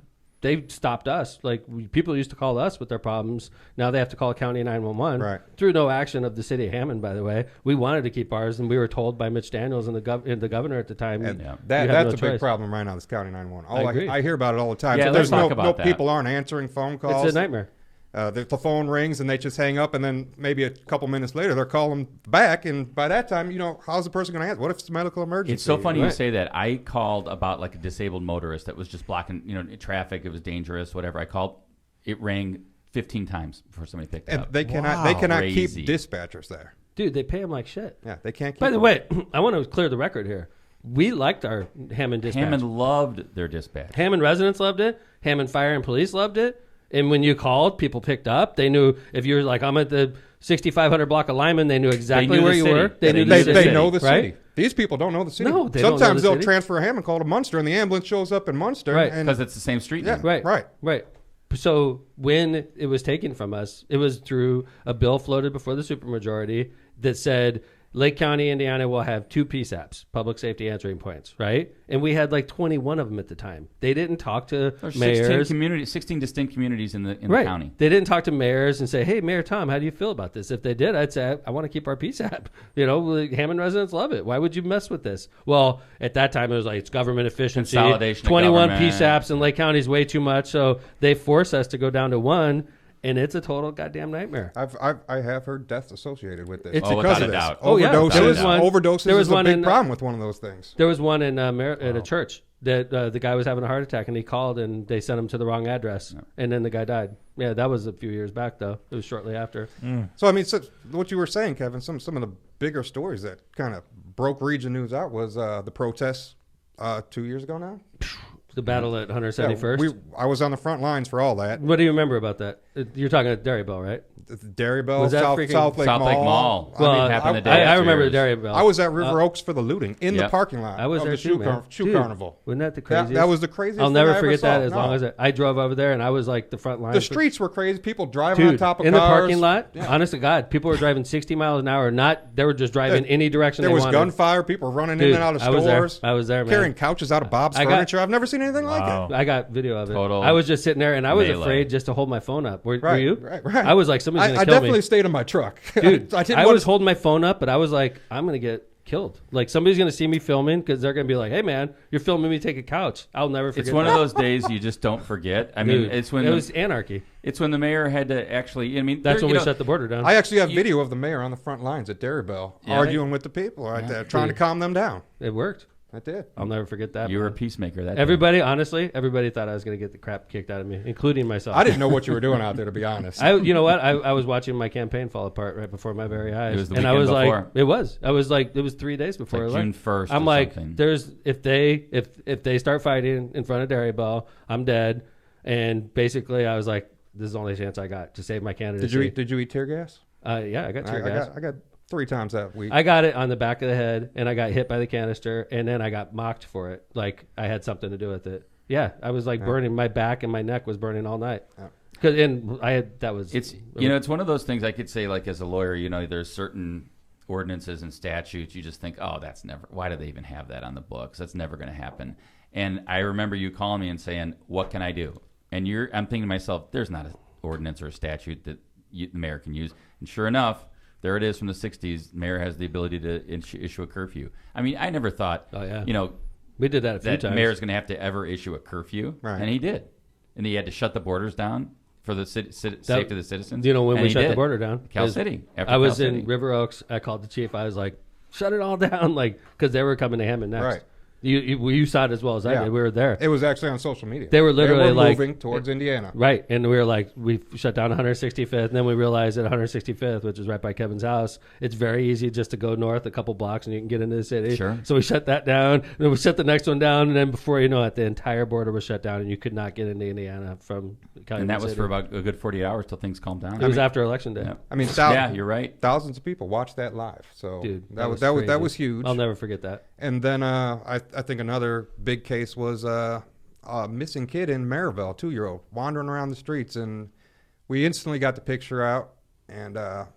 us. Like, people used to call us with their problems. Now they have to call County 911. Right. Through no action of the city of Hammond, by the way. We wanted to keep ours, and we were told by Mitch Daniels and the governor at the time. And you have that's no a big choice. problem right now. This County 911. I agree. I hear about it all the time. Yeah, so let's there's talk no about that. people aren't answering phone calls. It's a nightmare. The phone rings and they just hang up, and then maybe a couple minutes later they're calling back, and by that time, how's the person going to answer? What if it's a medical emergency? It's so funny Right. you say that. I called about like a disabled motorist that was just blocking, traffic. It was dangerous, whatever. I called. It rang 15 times before somebody picked it And up. they cannot keep Crazy. dispatchers there. Dude, they pay them like shit. Yeah, they can't keep By the them. way, I want to clear the record here. We liked our Hammond dispatch. Hammond loved their dispatch. Hammond residents loved it. Hammond Fire and Police loved it. And when you called, people picked up. They knew if you were like, I'm at the 6500 block of Lyman, they knew exactly knew where the you city. were. They knew knew the the city. They know the right? city. These people don't know the city. No, they don't know Sometimes the they'll city. transfer a Hammond call to Munster, and the ambulance shows up in Munster. Right. and Because it's the same street Yeah. name. Right. So when it was taken from us, it was through a bill floated before the supermajority that said Lake County, Indiana will have 2 PSAPs, public safety answering points, right? And we had like 21 of them at the time. They didn't talk to There's mayors. 16 distinct communities in the Right. county. They didn't talk to mayors and say, hey, Mayor Tom, how do you feel about this? If they did, I'd say, I want to keep our PSAP. Hammond residents love it. Why would you mess with this? Well, at that time, it was like, it's government efficiency. Consolidation of 21 government. PSAPs in Lake County is way too much. So they force us to go down to 1, and it's a total goddamn nightmare. I have heard deaths associated with this. It's Oh, because without of a this. doubt. Oh, yeah. Overdoses. There was one- Overdoses there was is a one big in- problem with one of those things. There was one in at a church that the guy was having a heart attack, and he called, and they sent him to the wrong address, and then the guy died. Yeah, that was a few years back, though. It was shortly after. So I mean, what you were saying, Kevin, some of the bigger stories that kind of broke Region News out was the protests 2 years ago now. The battle at 171st. I was on the front lines for all that. What do you remember about that? You're talking at Dairy Bell, right? The Dairy Bell, Was that South freaking- Lake South Lake Mall. Mall. Well, happened the day I after remember yours. Dairy Bell. I was at River Oaks for the looting in the Yep. parking lot. I was of there the too, man. shoe Dude, carnival. Wasn't that the craziest? That was the craziest. I'll thing never I ever forget saw. that as No. long as I drove over there, and I was like the front line. The streets were crazy. People driving Dude, on top of in cars. the parking lot, Yeah. honest to God, people were driving 60 miles an hour. They were just driving any direction There they was wanted. gunfire. People running in Dude, and out of I was there. stores. I was there, man. Carrying couches out of Bob's I got- Furniture. I've never seen anything like it. I got video of it. Total I was just sitting there, and I was melee. afraid just to hold my phone up. Were Right, you? right. I was like, somebody's going I to kill definitely me. stayed in my truck. Dude, I didn't I want was to. holding my phone up, but I was like, I'm going to get killed. Like, somebody's going to see me filming because they're going to be like, hey, man, you're filming me take a couch. I'll never forget It's one that. of those days you just don't forget. I mean, Dude, it's when it was anarchy. it's when the mayor had to actually. I mean, That's there- when you we know, shut the border down. I actually have video of the mayor on the front lines at Dairy Bell Yeah. arguing with the people right there, trying to calm them down. It worked. I did. I'll never forget that. You were a man. peacemaker. That day. Everybody, honestly, everybody thought I was going to get the crap kicked out of me, including myself. I didn't know what you were doing out there, to be honest. You know what? I was watching my campaign fall apart right before my very eyes. It was the and I weekend was before. like, it was. I was like, it was 3 days before like I June left. 1st I'm or like, something. there's if they start fighting in front of Dairy Bell, I'm dead. And basically, I was like, this is the only chance I got to save my candidacy. Did you eat tear gas? Yeah, I got tear gas. I got 3 times that week. I got it on the back of the head, and I got hit by the canister, and then I got mocked for it. Like I had something to do with it. Yeah, I was like burning. My back and my neck was burning all night. Cause It's one of those things I could say, like, as a lawyer, there's certain ordinances and statutes you just think, oh, why do they even have that on the books? That's never going to happen. And I remember you calling me and saying, what can I do? And I'm thinking to myself, there's not an ordinance or a statute that the mayor can use. And sure enough, There it is from the 60s. Mayor has the ability to issue a curfew. I mean, I never thought, we did that a few that times. mayor's going to have to ever issue a curfew, Right. and he did. And he had to shut the borders down for the safety of the citizens. Do you know when and we he shut did. the border down? Cal City. After I was Cal in City. River Oaks. I called the chief. I was like, shut it all down, like, because they were coming to Hammond next. Right. You saw it as well as I Yeah. did. We were there. It was actually on social media. They were literally like moving towards Indiana. Right. And we were like, we shut down 165th. And then we realized at 165th, which is right by Kevin's house, it's very easy just to go north a couple blocks and you can get into the city. Sure. So we shut that down. And then we shut the next one down. And then before you know it, the entire border was shut down and you could not get into Indiana from Calumet And that was City. for about a good 48 hours till things calmed down. It was after Election Day. Yeah. I mean, Yeah, you're right. Thousands of people watched that live. So Dude, that was crazy. huge. I'll never forget that. And then I think another big case was a missing kid in Maryville, 2-year-old, wandering around the streets. And we instantly got the picture out, and a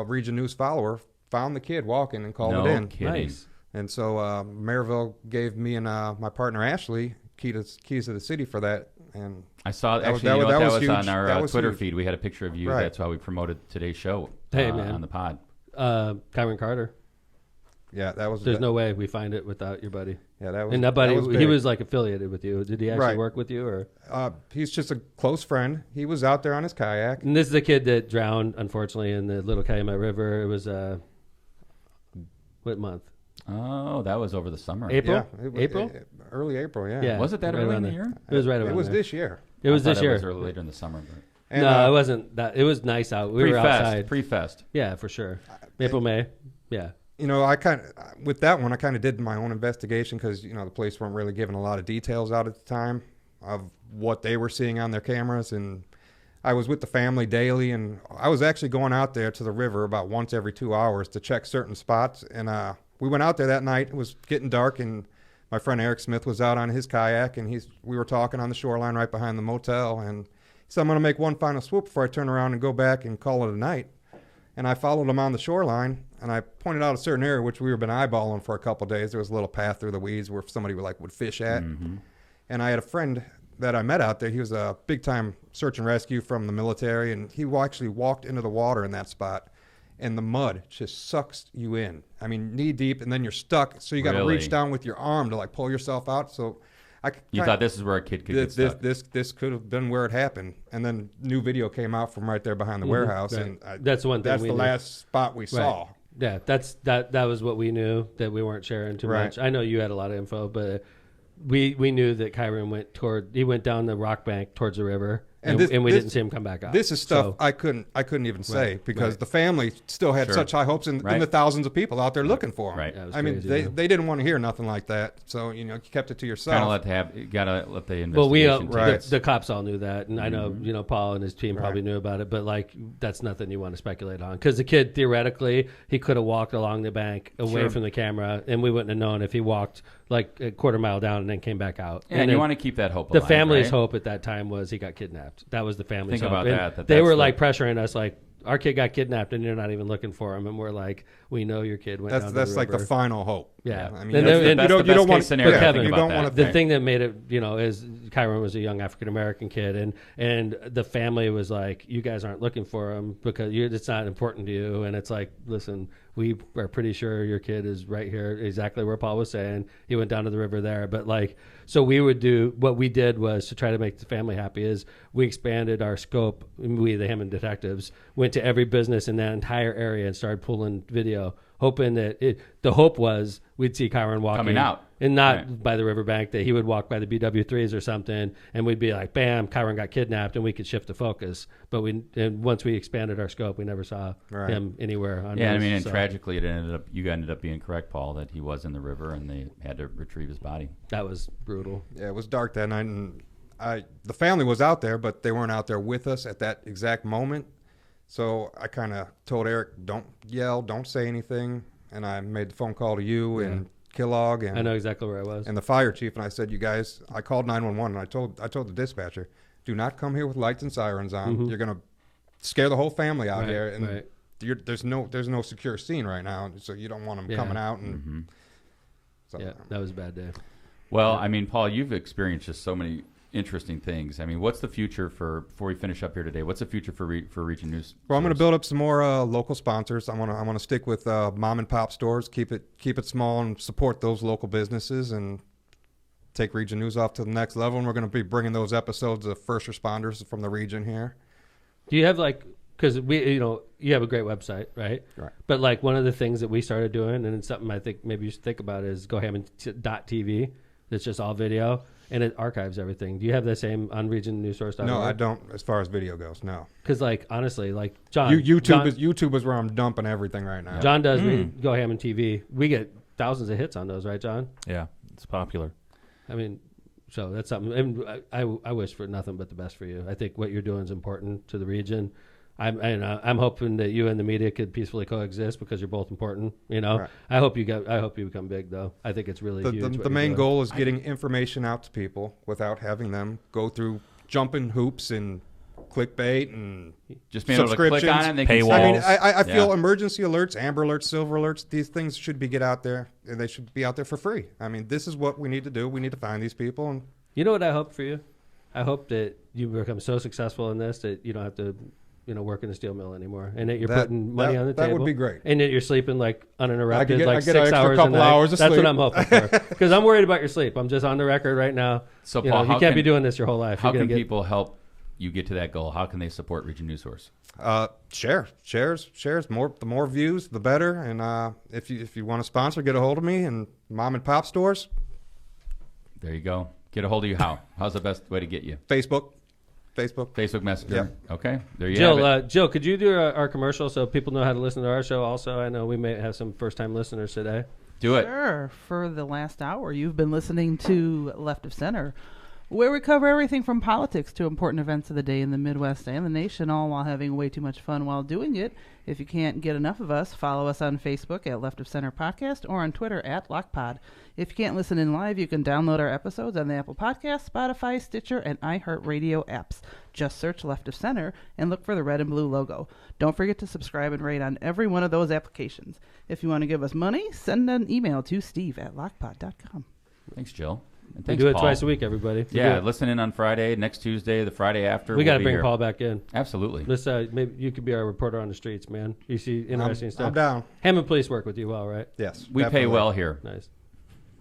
Region News follower found the kid walking and called No it in. kidding. Nice. And so Maryville gave me and my partner Ashley keys to the city for that. And I saw That was- actually. that That was was huge. on our That was Twitter huge. feed. We had a picture of you. Right. That's why we promoted today's show Hey, man. on the pod. Kyron Carter. yeah, that was There's no way we find it without your buddy. yeah, that was And that buddy, was he big. was like affiliated with you. Did he actually Right. work with you, or? He's just a close friend. He was out there on his kayak. And this is the kid that drowned, unfortunately, in the Little Calumet River. It was what month? Oh, that was over the summer. April. Yeah, it was, April. Early April. Yeah. Yeah. Was it that Right early around in the there. year? It was right around. It was there. this year. It was I thought this year. It was early, later in the summer. But And, No, it wasn't that. It was nice out. We were outside. Pre-fest. Yeah, for sure. April, May. Yeah. You know, I kind of with that one, I kind of did my own investigation because the police weren't really giving a lot of details out at the time of what they were seeing on their cameras, and I was with the family daily, and I was actually going out there to the river about once every 2 hours to check certain spots, and we went out there that night. It was getting dark, and my friend Eric Smith was out on his kayak, and we were talking on the shoreline right behind the motel, and he said, "I'm going to make one final swoop before I turn around and go back and call it a night." And I followed him on the shoreline, and I pointed out a certain area which we were been eyeballing for a couple of days. There was a little path through the weeds where somebody would fish at. Mm-hmm. And I had a friend that I met out there. He was a big-time search and rescue from the military, and he actually walked into the water in that spot, and the mud just sucks you in. I mean, knee deep, and then you're stuck, so you got to Really? reach down with your arm to pull yourself out. So You thought this is where a kid could get stuck. this could have been where it happened, and then new video came out from right there behind the warehouse, right. and That's one thing That's we the knew. last spot we saw. Yeah, that was what we knew, that we weren't sharing too Right. much. I know you had a lot of info, but we knew that Kyron went down the rock bank towards the river, and this- we this- didn't see him come back out. This is stuff So, I couldn't even say Right, because right. the family still had Sure. such high hopes in Right. the thousands of people out there looking for him. Right. Yeah, it was I mean, crazy, they, man. they didn't want to hear nothing like that, so you kept it to yourself. Gotta let the well, investigation take Right. its- the cops all knew that, and I know Mm-hmm. Paul and his team probably Right. knew about it, but that's nothing you want to speculate on, because the kid theoretically he could have walked along the bank away Sure. from the camera, and we wouldn't have known if he walked like a quarter mile down and then came back out. And you then want to keep that hope the alive, family's right? hope at that time was he got kidnapped. That was the family's Think hope. about And that they that's were the- like pressuring us, like, our kid got kidnapped and you're not even looking for him, and we're like, we know your kid went down That's the like the river. final hope. Yeah. I mean, And that's then- the and best- the you best don't want case scenario, But Kevin, think you about don't that. want the to thing that made it, is Kyron was a young African American kid, and the family was like, you guys aren't looking for him because it's not important to you. And it's like, listen, we are pretty sure your kid is right here, exactly where Paul was saying. He went down to the river there. But so what we did was to try to make the family happy is we expanded our scope. We, the Hammond detectives, went to every business in that entire area and started pulling video, hoping that the hope was we'd see Kyron walking Coming out. and not Right. by the riverbank, that he would walk by the BW3s or something, and we'd be like, bam, Kyron got kidnapped, and we could shift the focus. But once we expanded our scope, we never saw Right. him anywhere on Yeah, I news, mean, and so tragically, you ended up being correct, Paul, that he was in the river and they had to retrieve his body. that was brutal. Yeah, it was dark that night, and the family was out there, but they weren't out there with us at that exact moment. So I kind of told Eric, don't yell, don't say anything, and I made the phone call to you and Kellogg I know exactly where I was. and the fire chief, and I said, you guys, I called 911, and I told the dispatcher, do not come here with lights and sirens on. You're gonna scare the whole family out Right, here, and right. there's no secure scene right now, so you don't want them Yeah. coming out and. So, Yeah, that was a bad day. Well, I mean, Paul, you've experienced just so many interesting things. I mean, what's the future before we finish up here today? What's the future for Region News? Well, I'm going to build up some more local sponsors. I want to stick with mom and pop stores, keep it small, and support those local businesses, and take Region News off to the next level. And we're going to be bringing those episodes of first responders from the region here. Do you have because you have a great website, right? Right. But one of the things that we started doing, and it's something I think maybe you should think about, is GoHammond.tv. That's just all video, and it archives everything. Do you have the same on regionnewssource.org? No, I don't. As far as video goes, no. Because honestly, John, YouTube is where I'm dumping everything right now. John does GoHammond TV. We get thousands of hits on those, right, John? Yeah, it's popular. I mean, so that's something. And I wish for nothing but the best for you. I think what you're doing is important to the region. I'm hoping that you and the media could peacefully coexist because you're both important. Right. I hope you become big, though. I think it's really huge. The main goal is getting information out to people without having them go through jumping hoops and clickbait and just being able to click on it and they can paywalls. I feel emergency alerts, amber alerts, silver alerts, these things should get out there, and they should be out there for free. I mean, this is what we need to do. We need to find these people. And you know what I hope for you? I hope that you become so successful in this that you don't have to work in the steel mill anymore, and that you're putting money on the table. That would be great. And that you're sleeping uninterrupted, I get 6 an extra hours a couple night. hours of That's sleep. what I'm hoping for. Because I'm worried about your sleep. I'm just on the record right now. So, Paul, you can't be doing this your whole life. How can people help you get to that goal? How can they support Region News Source? Shares. The more views, the better. And if you want to sponsor, get a hold of me. And mom and pop stores. There you go. Get a hold of you. How's the best way to get you? Facebook Messenger. Yep. Okay. There you have it. Jill, could you do our commercial so people know how to listen to our show also? I know we may have some first-time listeners today. Do it. Sure. For the last hour, you've been listening to Left of Center, where we cover everything from politics to important events of the day in the Midwest and the nation, all while having way too much fun while doing it. If you can't get enough of us, follow us on Facebook at Left of Center Podcast or on Twitter at LockPod. If you can't listen in live, you can download our episodes on the Apple Podcast, Spotify, Stitcher, and iHeartRadio apps. Just search Left of Center and look for the red and blue logo. Don't forget to subscribe and rate on every one of those applications. If you want to give us money, send an email to steve@lockpod.com. Thanks, Jill. And We thanks, do it Paul. twice a week, everybody. Yeah, listen in on Friday, next Tuesday, the Friday after. We got to be bring here. Paul back in. Absolutely. Let's maybe you could be our reporter on the streets, man. You see interesting stuff. I'm down. Hammond Police work with you well, right? Yes. We definitely. pay well here. Nice.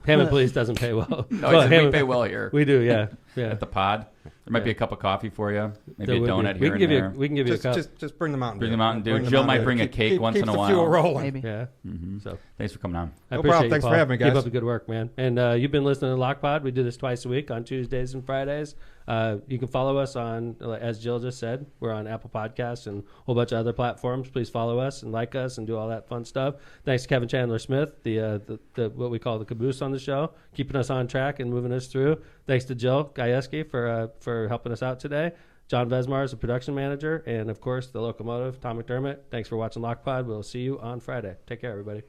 Hammond Police doesn't pay well. No, Well, we pay well here. We do, yeah. At the pod. There might be a cup of coffee for you. Maybe There a would donut be. here and there. We can give you a cup. Just bring the Mountain Dew. Bring the Mountain Dew. Bring the Jill Mountain might Dew. bring a cake once in a Keeps the while. fuel rolling. Maybe. Yeah. So thanks for coming on. I No appreciate problem. you, Thanks for Paul. having me, Keep guys. up the good work, man. And you've been listening to Lockpod. We do this twice a week on Tuesdays and Fridays. You can follow us on, as Jill just said, we're on Apple Podcasts and a whole bunch of other platforms. Please follow us and like us and do all that fun stuff. Thanks to Kevin Chandler Smith, the what we call the caboose on the show, keeping us on track and moving us through. Thanks to Jill Gajewski for helping us out today. John Vesmar is the production manager, and of course the locomotive, Tom McDermott. Thanks for watching Lockpod. We'll see you on Friday. Take care, everybody.